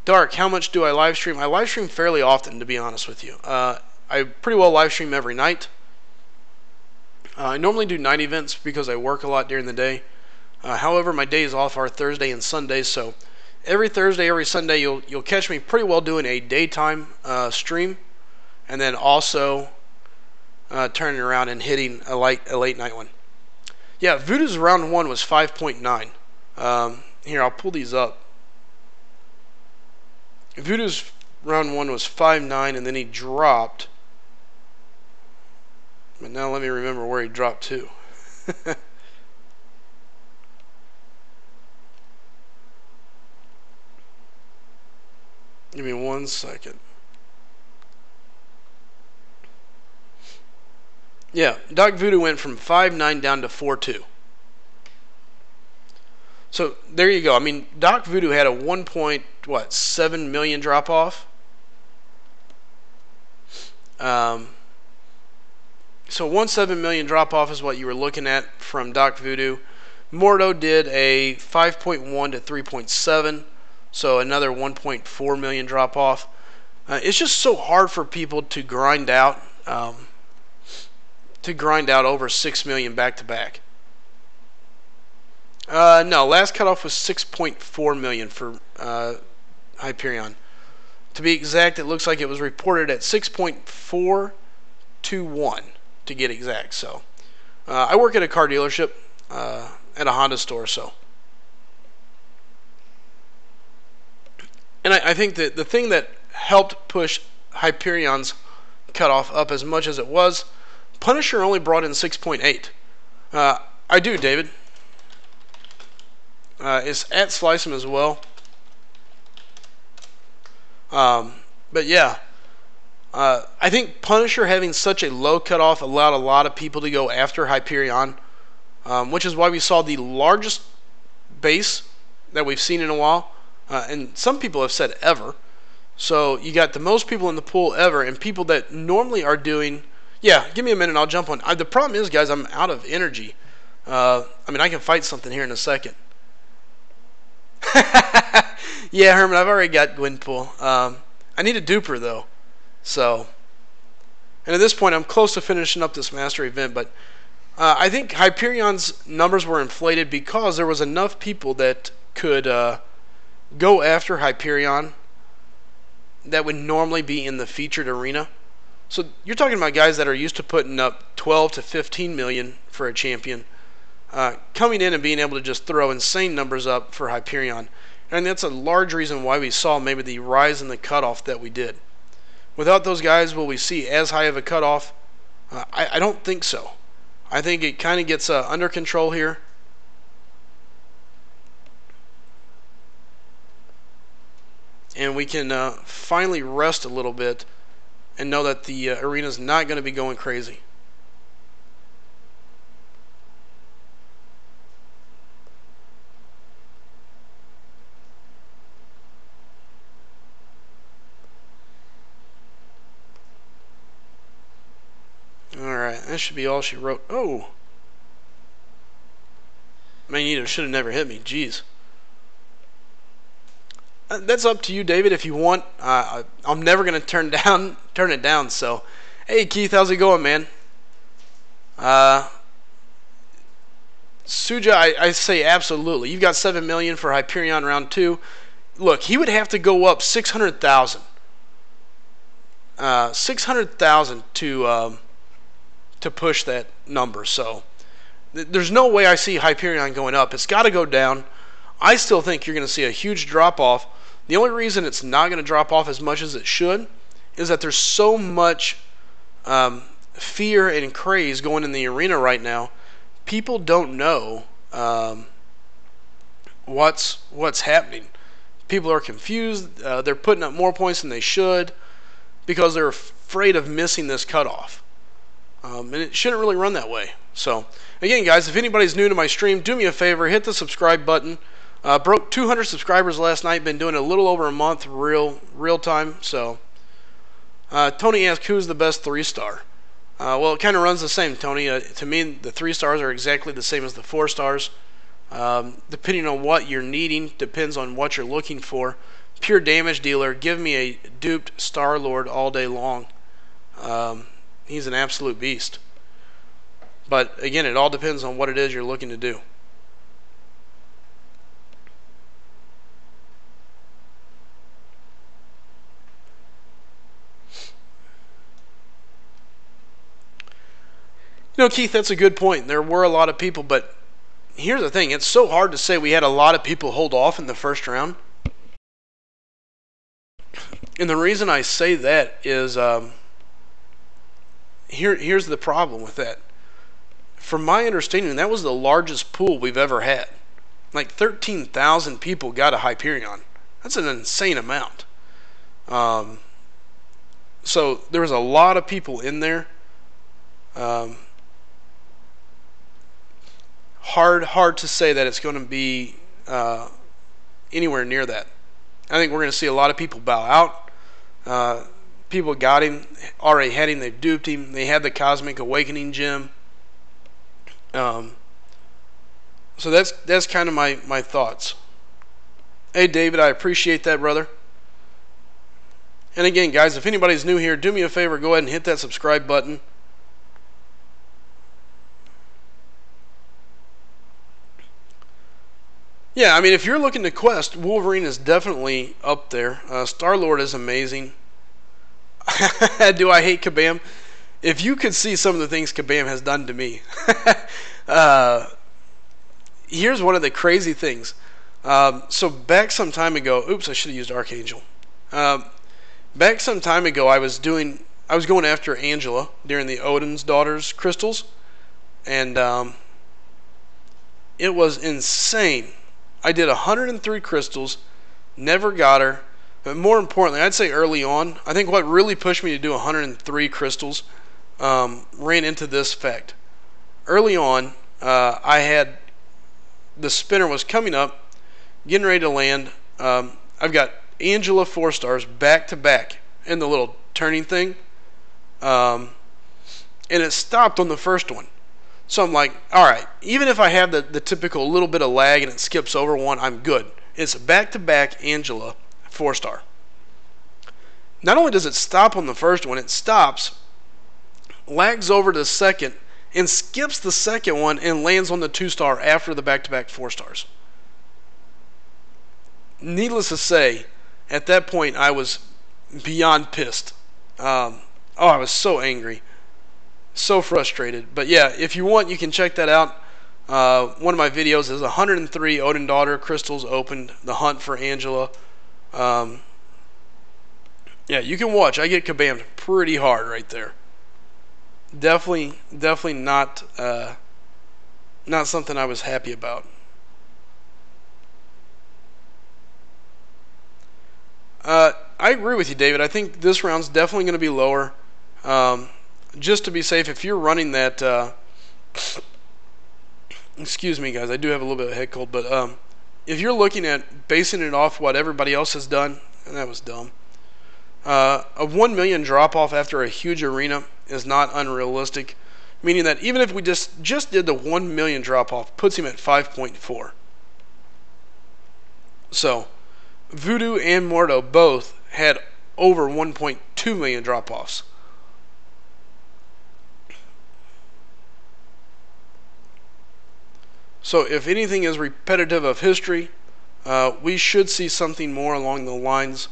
Dark, how much do I live stream? I live stream fairly often, to be honest with you. I pretty well live stream every night. I normally do night events because I work a lot during the day. However, my days off are Thursday and Sunday, so every Thursday, every Sunday, you'll catch me pretty well doing a daytime stream, and then also turning around and hitting a late night one. Yeah, Voodoo's round 1 was 5.9. Here, I'll pull these up. Voodoo's round 1 was 5.9, and then he dropped. But now let me remember where he dropped to. Give me 1 second. Yeah, Doc Voodoo went from 5.9 down to 4.2. So there you go. I mean, Doc Voodoo had a 1.7 million drop off. So 1.7 million drop off is what you were looking at from Doc Voodoo. Mordo did a 5.1 to 3.7, so another 1.4 million drop off. It's just so hard for people to grind out over 6 million back to back. No, last cutoff was 6.4 million for Hyperion. To be exact, it looks like it was reported at 6.421 to get exact. So I work at a car dealership at a Honda store, so. And I think that the thing that helped push Hyperion's cutoff up as much as it was, Punisher only brought in 6.8. I do, David. It's at Slice'em as well. But yeah, I think Punisher having such a low cutoff allowed a lot of people to go after Hyperion, which is why we saw the largest base that we've seen in a while, and some people have said ever. So you got the most people in the pool ever, and people that normally are doing. Yeah, give me a minute, I'll jump on. The problem is, guys, I'm out of energy. I mean, I can fight something here in a second. Yeah, Herman, I've already got Gwenpool. I need a duper, though. So, and at this point, I'm close to finishing up this master event, but I think Hyperion's numbers were inflated because there was enough people that could go after Hyperion that would normally be in the featured arena. So you're talking about guys that are used to putting up 12 to 15 million for a champion, coming in and being able to just throw insane numbers up for Hyperion. And that's a large reason why we saw maybe the rise in the cutoff that we did. Without those guys, will we see as high of a cutoff? I don't think so. I think it kind of gets under control here. And we can finally rest a little bit and know that the arena is not going to be going crazy. Alright, that should be all she wrote. Oh! Magneto should have never hit me. Jeez. That's up to you, David, if you want. I'm never going to turn it down, so... Hey, Keith, how's it going, man? Suja, I say absolutely. You've got 7 million for Hyperion round 2. Look, he would have to go up 600,000. 600,000 to push that number. So there's no way I see Hyperion going up. It's got to go down. I still think you're going to see a huge drop off. The only reason it's not going to drop off as much as it should is that there's so much fear and craze going in the arena right now. People don't know what's happening. People are confused. They're putting up more points than they should because they're afraid of missing this cutoff. And it shouldn't really run that way. So, again, guys, if anybody's new to my stream, do me a favor, hit the subscribe button. Broke 200 subscribers last night. Been doing it a little over a month, real time. So, Tony asked, who's the best 3-star? Well, it kind of runs the same, Tony. To me, the 3 stars are exactly the same as the 4 stars. Depending on what you're needing, depends on what you're looking for. Pure damage dealer, give me a duped Star-Lord all day long. He's an absolute beast. But, again, it all depends on what it is you're looking to do. You know, Keith, that's a good point. There were a lot of people, but here's the thing. It's so hard to say we had a lot of people hold off in the first round. And the reason I say that is here's the problem with that. From my understanding, that was the largest pool we've ever had. Like 13,000 people got a Hyperion. That's an insane amount. So there was a lot of people in there. Hard to say that it's going to be anywhere near that. I think we're going to see a lot of people bow out. People got him, already had him, they've duped him. They had the Cosmic Awakening gem. So that's kind of my thoughts. Hey, David, I appreciate that, brother. And again, guys, if anybody's new here, do me a favor, go ahead and hit that subscribe button. Yeah, I mean, if you're looking to quest, Wolverine is definitely up there. Star-Lord is amazing. Do I hate Kabam? If you could see some of the things Kabam has done to me. Here's one of the crazy things. So back some time ago, oops, I should have used Archangel. Back some time ago, I was going after Angela during the Odin's Daughters crystals, and it was insane. I did 103 crystals, never got her, but more importantly, I'd say early on, I think what really pushed me to do 103 crystals ran into this fact. Early on, I had the spinner was coming up, getting ready to land. I've got Angela 4 stars back to back in the little turning thing, and it stopped on the first one. So I'm like, all right, even if I have the typical little bit of lag and it skips over one, I'm good. It's back-to-back Angela 4-star. Not only does it stop on the first one, it stops, lags over to the second, and skips the second one and lands on the 2-star after the back-to-back 4 stars. Needless to say, at that point, I was beyond pissed. I was so angry. So frustrated. But yeah, if you want, you can check that out. One of my videos is 103 Odin Daughter crystals opened, the hunt for Angela. Yeah, you can watch. I get kabammed pretty hard right there. Definitely not something I was happy about. I agree with you, David. I think this round's definitely going to be lower. Just to be safe, if you're running that, excuse me, guys, I do have a little bit of a head cold, but if you're looking at basing it off what everybody else has done, and that was dumb, a 1 million drop-off after a huge arena is not unrealistic. meaning that even if we just did the 1 million drop off, puts him at 5.4. So Voodoo and Mordo both had over 1.2 million drop offs. So if anything is repetitive of history, we should see something more along the lines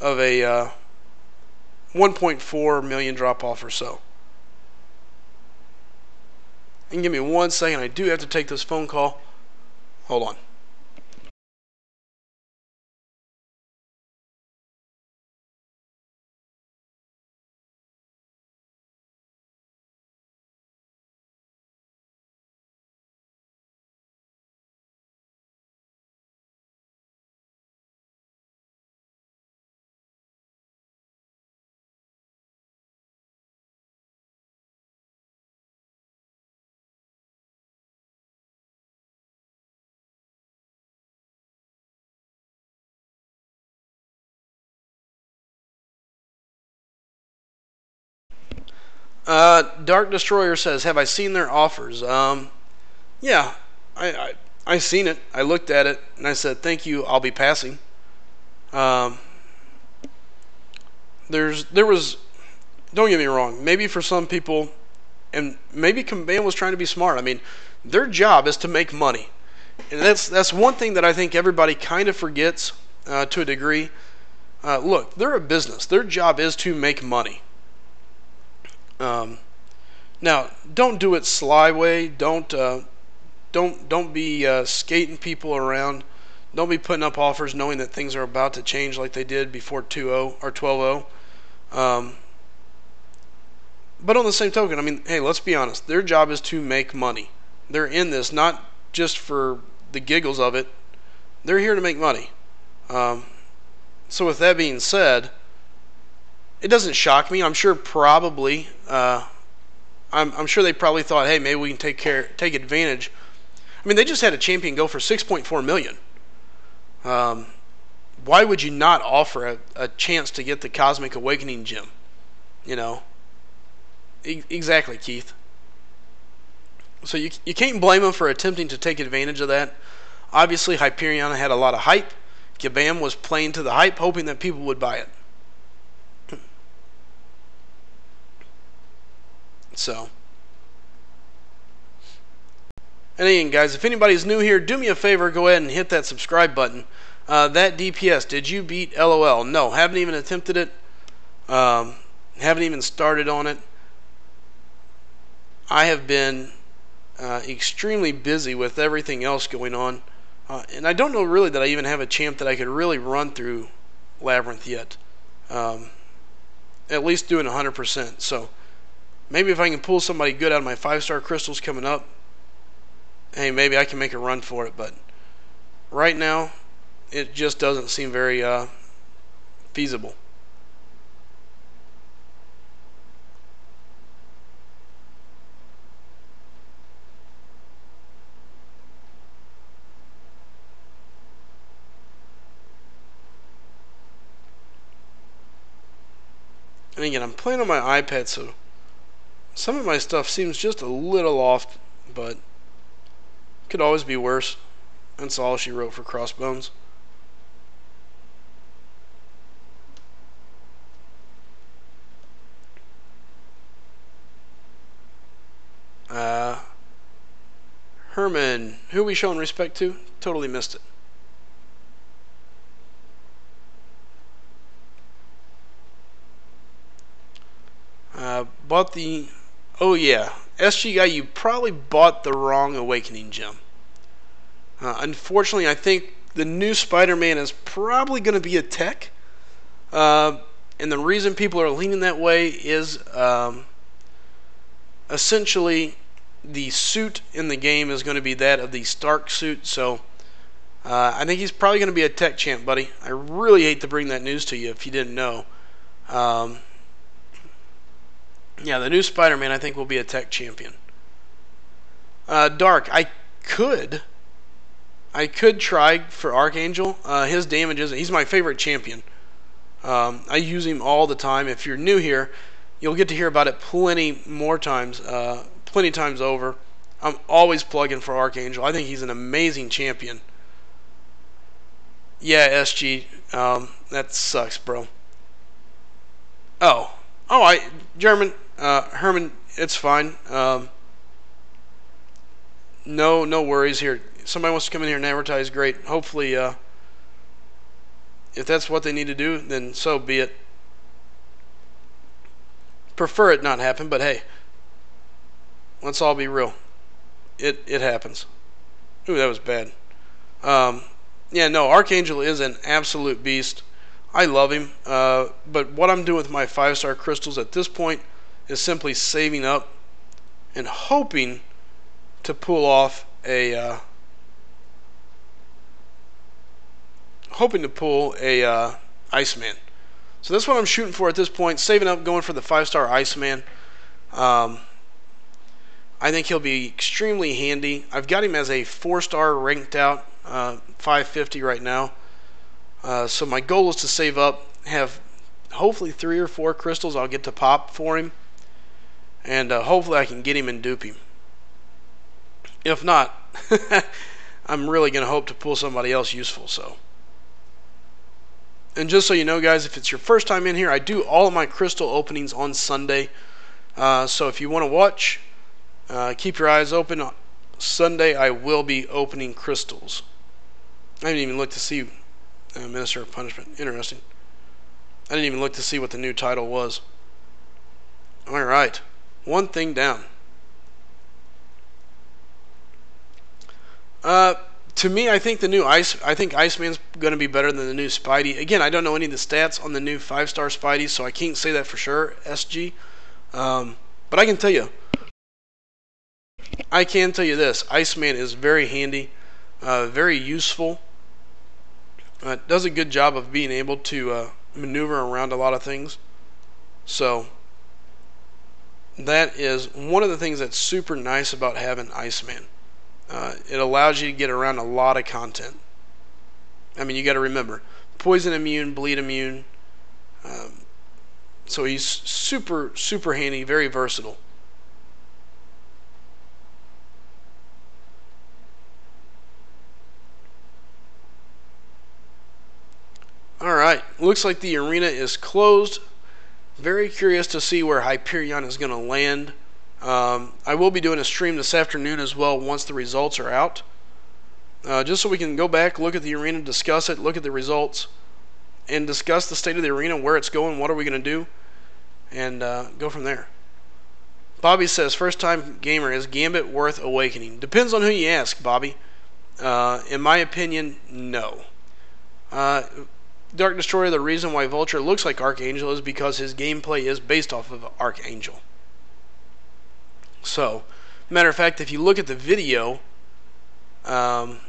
of a 1.4 million drop off or so. And give me 1 second, I do have to take this phone call. Hold on. Dark Destroyer says, "Have I seen their offers?" Yeah, I seen it. I looked at it and I said, "Thank you. I'll be passing." Um, there was. Don't get me wrong. Maybe for some people, and maybe Kabam was trying to be smart. I mean, their job is to make money, and that's one thing that I think everybody kind of forgets to a degree. Look, they're a business. Their job is to make money. Now, don't do it sly way. Don't be skating people around. Don't be putting up offers knowing that things are about to change like they did before 2-0 or 12-0. But on the same token, I mean, hey, let's be honest. Their job is to make money. They're in this not just for the giggles of it. They're here to make money. So with that being said, it doesn't shock me. I'm sure probably, I'm sure they probably thought, hey, maybe we can take advantage. I mean, they just had a champion go for 6.4 million. Why would you not offer a chance to get the Cosmic Awakening gem? You know, exactly, Keith. So you can't blame them for attempting to take advantage of that. Obviously, Hyperion had a lot of hype. Kabam was playing to the hype, hoping that people would buy it. So, and again, guys, if anybody's new here, do me a favor, go ahead and hit that subscribe button. That DPS, did you beat LOL? No, haven't even attempted it. Haven't even started on it. I have been extremely busy with everything else going on. And I don't know really that I even have a champ that I could really run through Labyrinth yet. At least doing 100%. So maybe if I can pull somebody good out of my 5-star crystals coming up, hey, maybe I can make a run for it. But right now, it just doesn't seem very feasible. And again, I'm playing on my iPad, so some of my stuff seems just a little off, but could always be worse. That's all she wrote for Crossbones. Herman, who are we showing respect to? Totally missed it. Bought the... Oh yeah, SG guy, you probably bought the wrong Awakening gem. Unfortunately, I think the new Spider-Man is probably going to be a tech. And the reason people are leaning that way is essentially the suit in the game is going to be that of the Stark suit. So I think he's probably going to be a tech champ, buddy. I really hate to bring that news to you if you didn't know. Yeah, the new Spider-Man I think will be a tech champion. Dark, I could try for Archangel. His damage is, he's my favorite champion. I use him all the time. If you're new here, you'll get to hear about it plenty plenty times over. I'm always plugging for Archangel. I think he's an amazing champion. Yeah, SG. That sucks, bro. Oh. German. Herman, it's fine. No worries here. Somebody wants to come in here and advertise, great. Hopefully, if that's what they need to do, then so be it. Prefer it not happen, but hey, let's all be real. It happens. Ooh, that was bad. Yeah, no, Archangel is an absolute beast. I love him. But what I'm doing with my 5-star crystals at this point is simply saving up and hoping to pull off a Iceman. So that's what I'm shooting for at this point. Saving up, going for the 5-star Iceman. I think he'll be extremely handy. I've got him as a 4-star ranked out, 550 right now. So my goal is to save up, have hopefully 3 or 4 crystals I'll get to pop for him, and hopefully I can get him and dupe him. If not, I'm really going to hope to pull somebody else useful. So, and just so you know, guys, if it's your first time in here, I do all of my crystal openings on Sunday. So if you want to watch, keep your eyes open. Sunday I will be opening crystals. I didn't even look to see Minister of Punishment. Interesting. I didn't even look to see what the new title was. Alright. One thing down. To me, I think Iceman's going to be better than the new Spidey. Again, I don't know any of the stats on the new 5-star Spidey, so I can't say that for sure, SG. But I can tell you this. Iceman is very handy, very useful. Does a good job of being able to maneuver around a lot of things. So that is one of the things that's super nice about having Iceman. It allows you to get around a lot of content. I mean, you got to remember, poison immune, bleed immune. So he's super, super handy, very versatile. Alright, looks like the arena is closed. Very curious to see where Hyperion is going to land. I will be doing a stream this afternoon as well once the results are out. Just so we can go back, look at the arena, discuss it, look at the results, and discuss the state of the arena, where it's going, what are we going to do, and go from there. Bobby says, first time gamer, is Gambit worth awakening? Depends on who you ask, Bobby. In my opinion, no. Dark Destroyer, the reason why Vulture looks like Archangel is because his gameplay is based off of Archangel. So, matter of fact, if you look at the video, that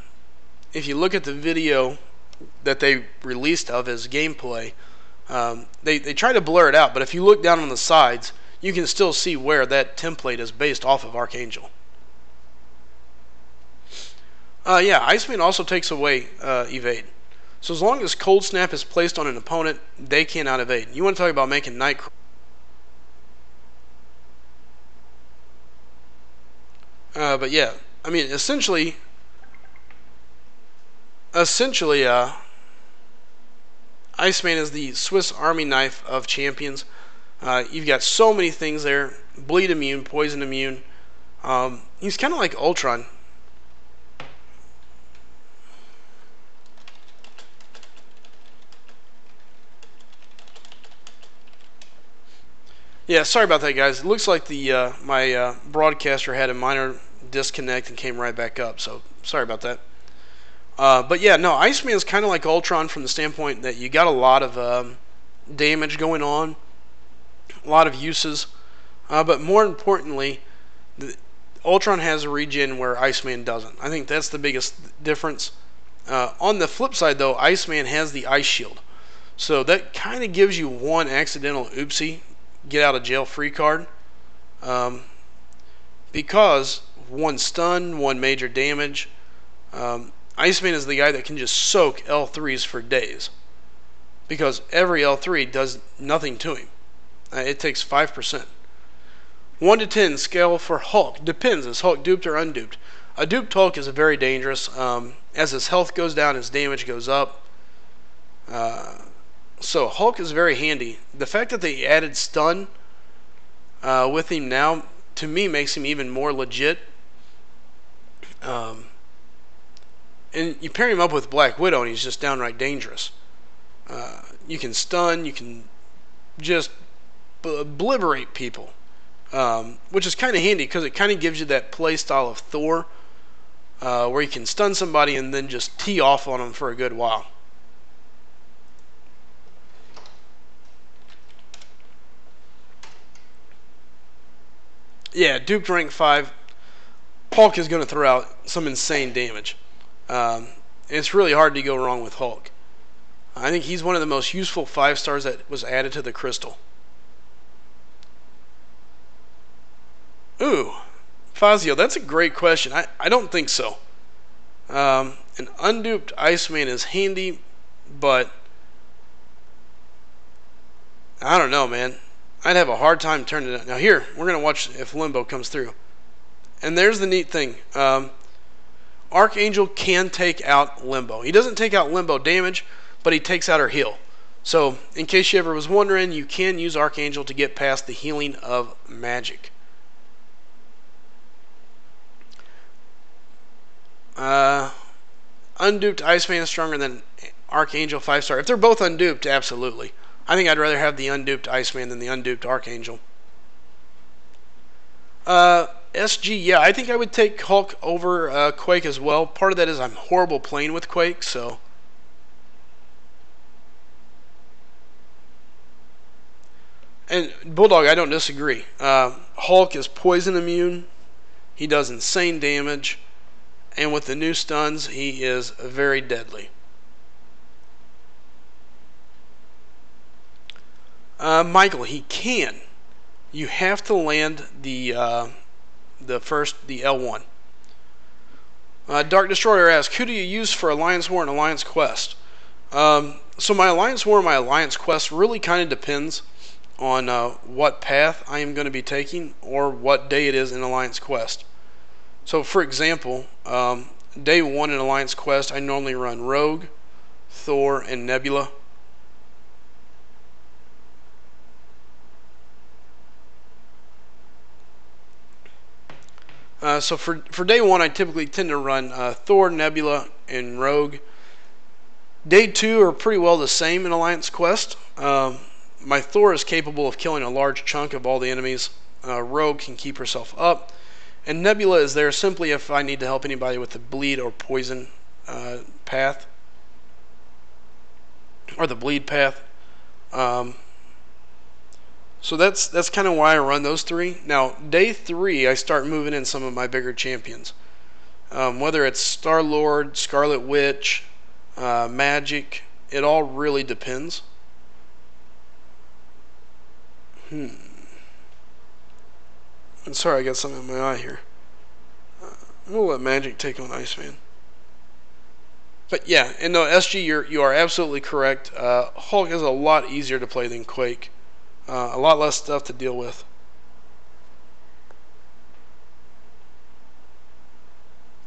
they released of his gameplay, they try to blur it out, but if you look down on the sides, you can still see where that template is based off of Archangel. Yeah, Iceman also takes away evade. So as long as Cold Snap is placed on an opponent, they cannot evade. You want to talk about making Nightcrawler. But yeah, I mean, essentially, Iceman is the Swiss Army knife of champions. You've got so many things there: bleed immune, poison immune. He's kind of like Ultron. Yeah, sorry about that, guys. It looks like the my broadcaster had a minor disconnect and came right back up, so sorry about that. But yeah, no, Iceman is kind of like Ultron from the standpoint that you got a lot of damage going on, a lot of uses, but more importantly, Ultron has a regen where Iceman doesn't. I think that's the biggest difference. On the flip side, though, Iceman has the Ice Shield, so that kind of gives you one accidental oopsie, get out of jail free card, because one stun, one major damage. Iceman is the guy that can just soak L3s for days, because every L3 does nothing to him. It takes 5%. 1 to 10 scale for Hulk. Depends. Is Hulk duped or unduped? A duped Hulk is very dangerous. As his health goes down, his damage goes up. So Hulk is very handy. The fact that they added stun with him now, to me, makes him even more legit. And you pair him up with Black Widow, and he's just downright dangerous. You can stun, you can just obliterate people, which is kind of handy because it kind of gives you that play style of Thor, where you can stun somebody and then just tee off on them for a good while. Yeah, duped rank 5, Hulk is going to throw out some insane damage. It's really hard to go wrong with Hulk. I think he's one of the most useful 5 stars that was added to the crystal. Ooh, Fazio, that's a great question. I don't think so. An unduped Iceman is handy, but I don't know, man. I'd have a hard time turning it. Now here, we're going to watch if Limbo comes through. And there's the neat thing. Archangel can take out Limbo. He doesn't take out Limbo damage, but he takes out her heal. So, in case you ever was wondering, you can use Archangel to get past the healing of magic. Unduped Iceman is stronger than Archangel 5-star. If they're both unduped, absolutely. I think I'd rather have the unduped Iceman than the unduped Archangel. SG, yeah, I think I would take Hulk over Quake as well. Part of that is I'm horrible playing with Quake, so. And Bulldog, I don't disagree. Hulk is poison immune. He does insane damage. And with the new stuns, he is very deadly. Michael, he can. You have to land the L1. Dark Destroyer asks, who do you use for Alliance War and Alliance Quest? So my Alliance War and my Alliance Quest really kind of depends on what path I am going to be taking or what day it is in Alliance Quest. So for example, day 1 in Alliance Quest, I normally run Rogue, Thor, and Nebula. So for day 1, I typically tend to run Thor, Nebula, and Rogue. Day 2 are pretty well the same in Alliance Quest. My Thor is capable of killing a large chunk of all the enemies. Rogue can keep herself up. And Nebula is there simply if I need to help anybody with the bleed or poison path. Or the bleed path. So that's kind of why I run those 3. Now, day 3, I start moving in some of my bigger champions. Whether it's Star-Lord, Scarlet Witch, Magic, it all really depends. I'm sorry, I got something in my eye here. I'm going to let Magic take on Iceman. But yeah, and no, SG, you are absolutely correct. Hulk is a lot easier to play than Quake. A lot less stuff to deal with.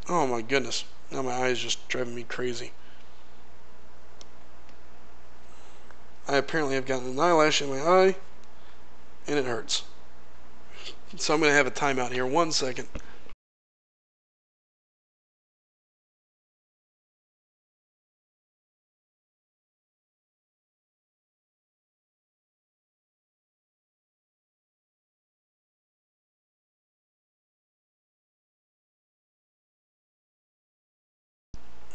Oh my goodness. Now my eye is just driving me crazy. I apparently have gotten an eyelash in my eye, and it hurts. So I'm going to have a timeout here. 1 second.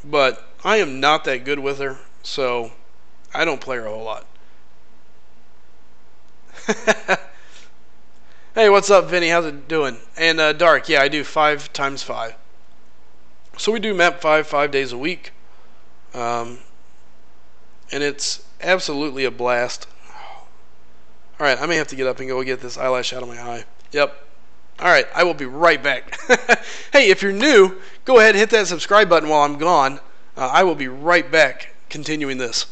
But I am not that good with her, so I don't play her a whole lot. Hey, what's up, Vinny? How's it doing? And Dark, yeah, I do 5 times 5. So we do map 5 days a week. And it's absolutely a blast. Alright, I may have to get up and go get this eyelash out of my eye. Yep. Alright, I will be right back. Hey, if you're new, go ahead and hit that subscribe button while I'm gone. I will be right back continuing this.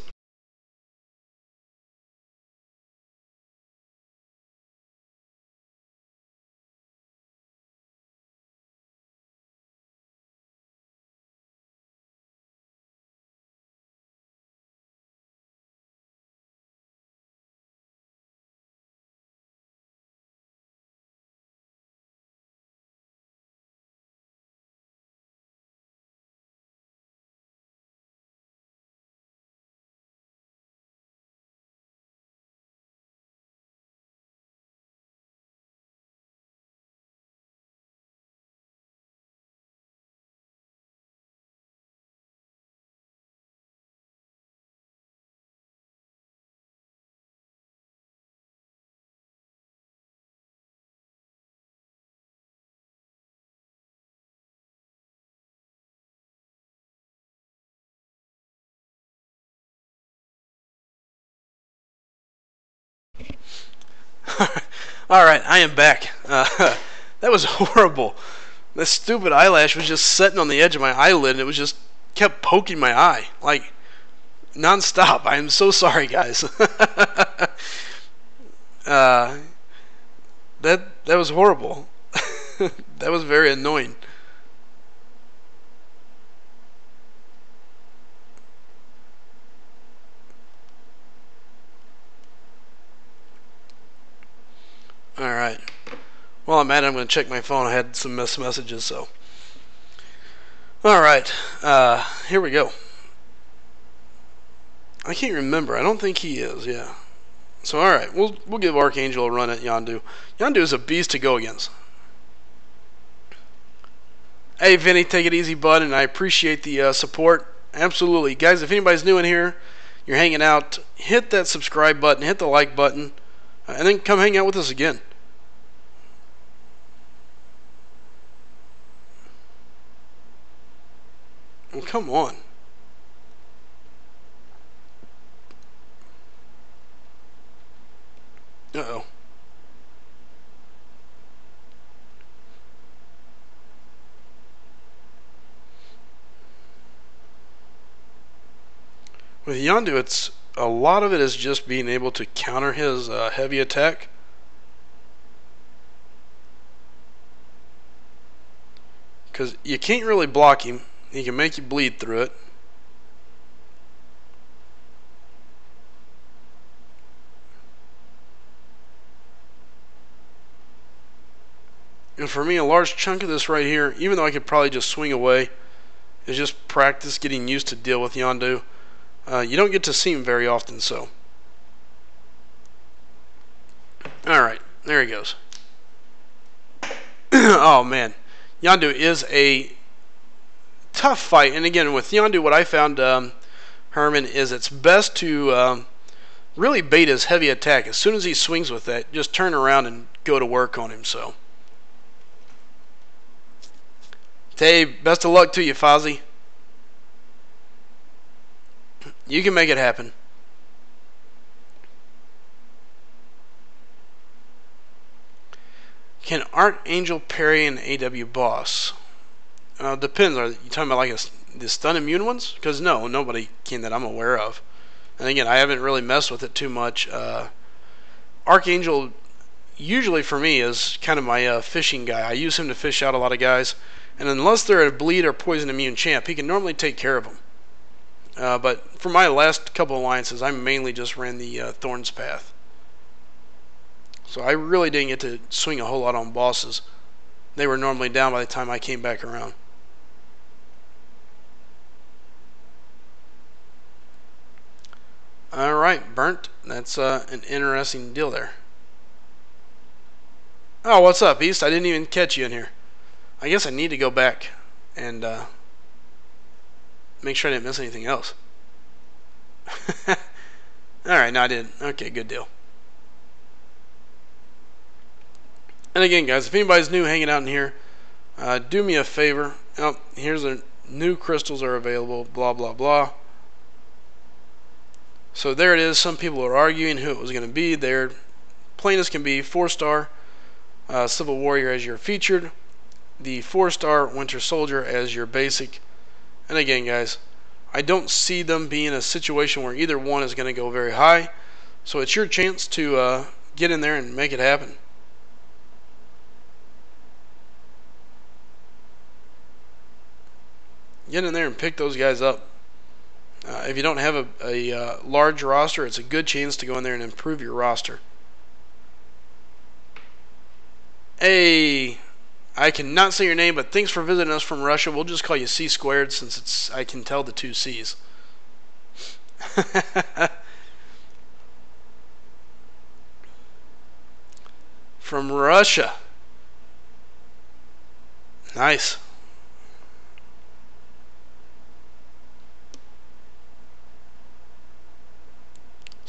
Alright, I am back. That was horrible. This stupid eyelash was just sitting on the edge of my eyelid and it was just kept poking my eye. Like, non-stop. I am so sorry, guys. uh, that was horrible. That was very annoying. Alright. While I'm at it, I'm going to check my phone. I had some missed messages, so. Alright. Here we go. I can't remember. I don't think he is, yeah. So, alright. We'll give Archangel a run at Yondu. Yondu is a beast to go against. Hey, Vinny, take it easy, bud, and I appreciate the support. Absolutely. Guys, if anybody's new in here, you're hanging out, hit that subscribe button, hit the like button, and then come hang out with us again. Well, come on. Uh-oh. With Yondu, it's a lot of it is just being able to counter his heavy attack. Because you can't really block him. He can make you bleed through it. And for me, a large chunk of this right here, even though I could probably just swing away, is just practice getting used to deal with Yondu. You don't get to see him very often, so. Alright, there he goes. Oh, man. Yondu is a tough fight. And again, with Yondu, what I found, Herman, is it's best to really bait his heavy attack. As soon as he swings with that, just turn around and go to work on him, so. Hey, best of luck to you, Fozzie. You can make it happen. Can Archangel parry an AW boss? Depends. Are you talking about like the stun immune ones? Because no, nobody can that I'm aware of. And again, I haven't really messed with it too much. Archangel, usually for me, is kind of my fishing guy. I use him to fish out a lot of guys. And unless they're a bleed or poison immune champ, he can normally take care of them. But for my last couple alliances, I mainly just ran the Thorns path. So I really didn't get to swing a whole lot on bosses. They were normally down by the time I came back around. Alright, Burnt. That's an interesting deal there. Oh, what's up, East? I didn't even catch you in here. I guess I need to go back and make sure I didn't miss anything else. Alright, no I didn't. Okay, good deal. And again, guys, if anybody's new hanging out in here, do me a favor. Oh, here's the new crystals are available, blah, blah, blah. So there it is. Some people are arguing who it was going to be. Their plain as can be 4-star Civil Warrior as your featured, the 4-star Winter Soldier as your basic. And again, guys, I don't see them being a situation where either one is going to go very high. So it's your chance to get in there and make it happen. Get in there and pick those guys up. If you don't have a large roster, it's a good chance to go in there and improve your roster. Hey, I cannot say your name, but thanks for visiting us from Russia. We'll just call you C squared since it's I can tell the two C's. From Russia. Nice.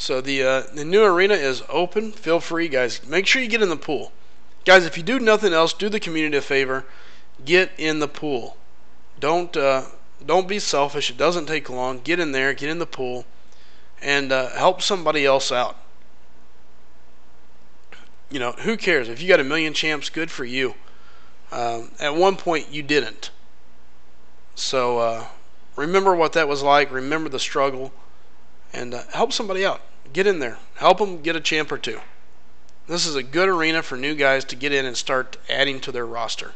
So the new arena is open. Feel free, guys. Make sure you get in the pool. Guys, if you do nothing else, do the community a favor. Get in the pool. Don't be selfish. It doesn't take long. Get in there. Get in the pool. And help somebody else out. You know, who cares? If you got 1,000,000 champs, good for you. At one point, you didn't. So remember what that was like. Remember the struggle. And help somebody out. Get in there. Help them get a champ or two. This is a good arena for new guys to get in and start adding to their roster.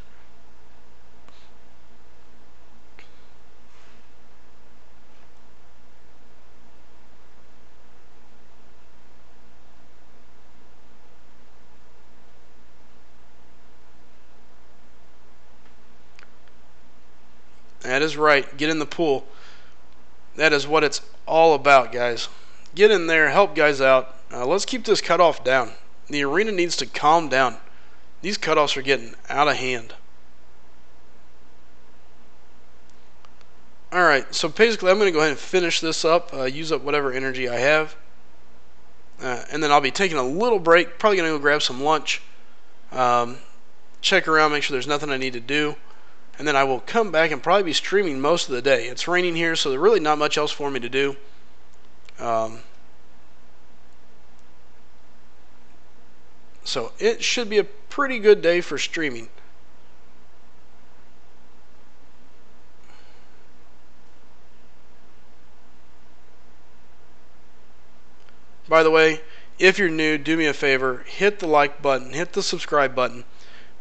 That is right. Get in the pool. That is what it's all about, guys. Get in there. Help guys out. Let's keep this cutoff down. The arena needs to calm down. These cutoffs are getting out of hand. Alright, so basically I'm going to go ahead and finish this up. Use up whatever energy I have. And then I'll be taking a little break. Probably going to go grab some lunch. Check around, make sure there's nothing I need to do. And then I will come back and probably be streaming most of the day. It's raining here, so there's really not much else for me to do. So it should be a pretty good day for streaming. By the way, if you're new, do me a favor, hit the like button, hit the subscribe button.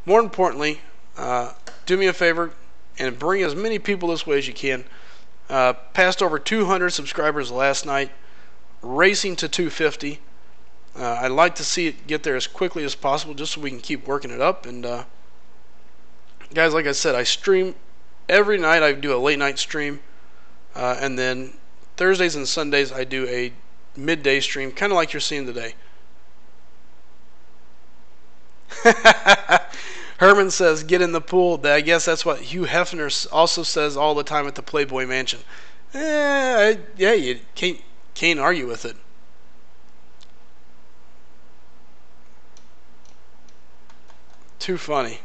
More importantly, do me a favor and bring as many people this way as you can. Passed over 200 subscribers last night, racing to 250. I'd like to see it get there as quickly as possible just so we can keep working it up. And guys, like I said, I stream every night. I do a late night stream, and then Thursdays and Sundays I do a midday stream, kind of like you're seeing today. Herman says, get in the pool. I guess that's what Hugh Hefner also says all the time at the Playboy Mansion. Yeah, you can't argue with it. Too funny.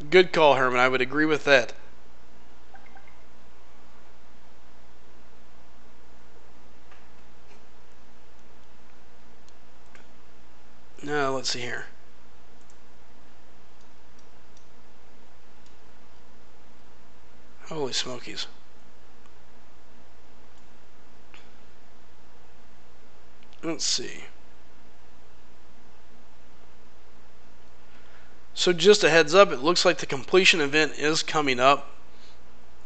Good call, Herman. I would agree with that. Now, let's see here. Holy smokies. Let's see. So just a heads up, it looks like the completion event is coming up.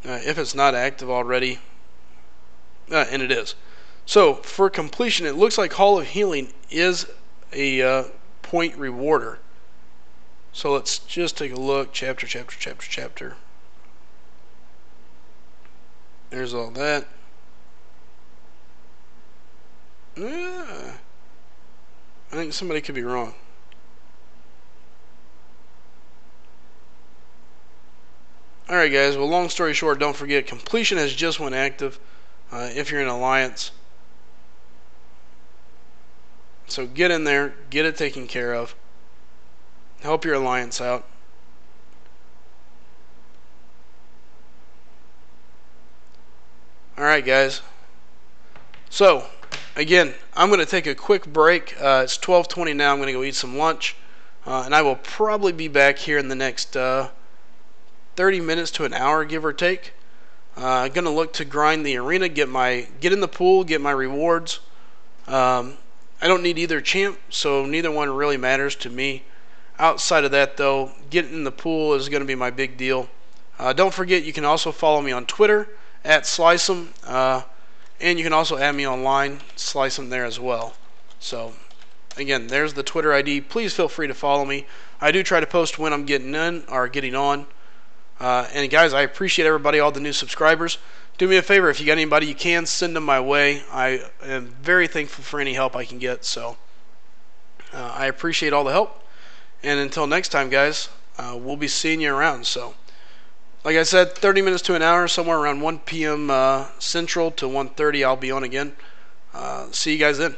If it's not active already. And it is. So for completion, it looks like Hall of Healing is a point rewarder. So let's just take a look. Chapter. There's all that. I think somebody could be wrong. Alright guys, well, long story short, don't forget, completion has just went active if you're in Alliance. So get in there, get it taken care of. Help your Alliance out. Alright guys. So, again, I'm going to take a quick break. It's 12:20 now. I'm going to go eat some lunch. And I will probably be back here in the next 30 minutes to an hour, give or take. I'm going to look to grind the arena, get in the pool, get my rewards. I don't need either champ, so neither one really matters to me. Outside of that, though, getting in the pool is going to be my big deal. Don't forget, you can also follow me on Twitter, @SliceEm, and you can also add me online, SliceEm there as well. So, again, there's the Twitter ID. Please feel free to follow me. I do try to post when I'm getting in or getting on. And guys, I appreciate everybody, all the new subscribers. Do me a favor, if you got anybody you can, send them my way. I am very thankful for any help I can get. So I appreciate all the help. And until next time, guys, we'll be seeing you around. So, like I said, 30 minutes to an hour, somewhere around 1 p.m. Central to 1:30, I'll be on again. See you guys then.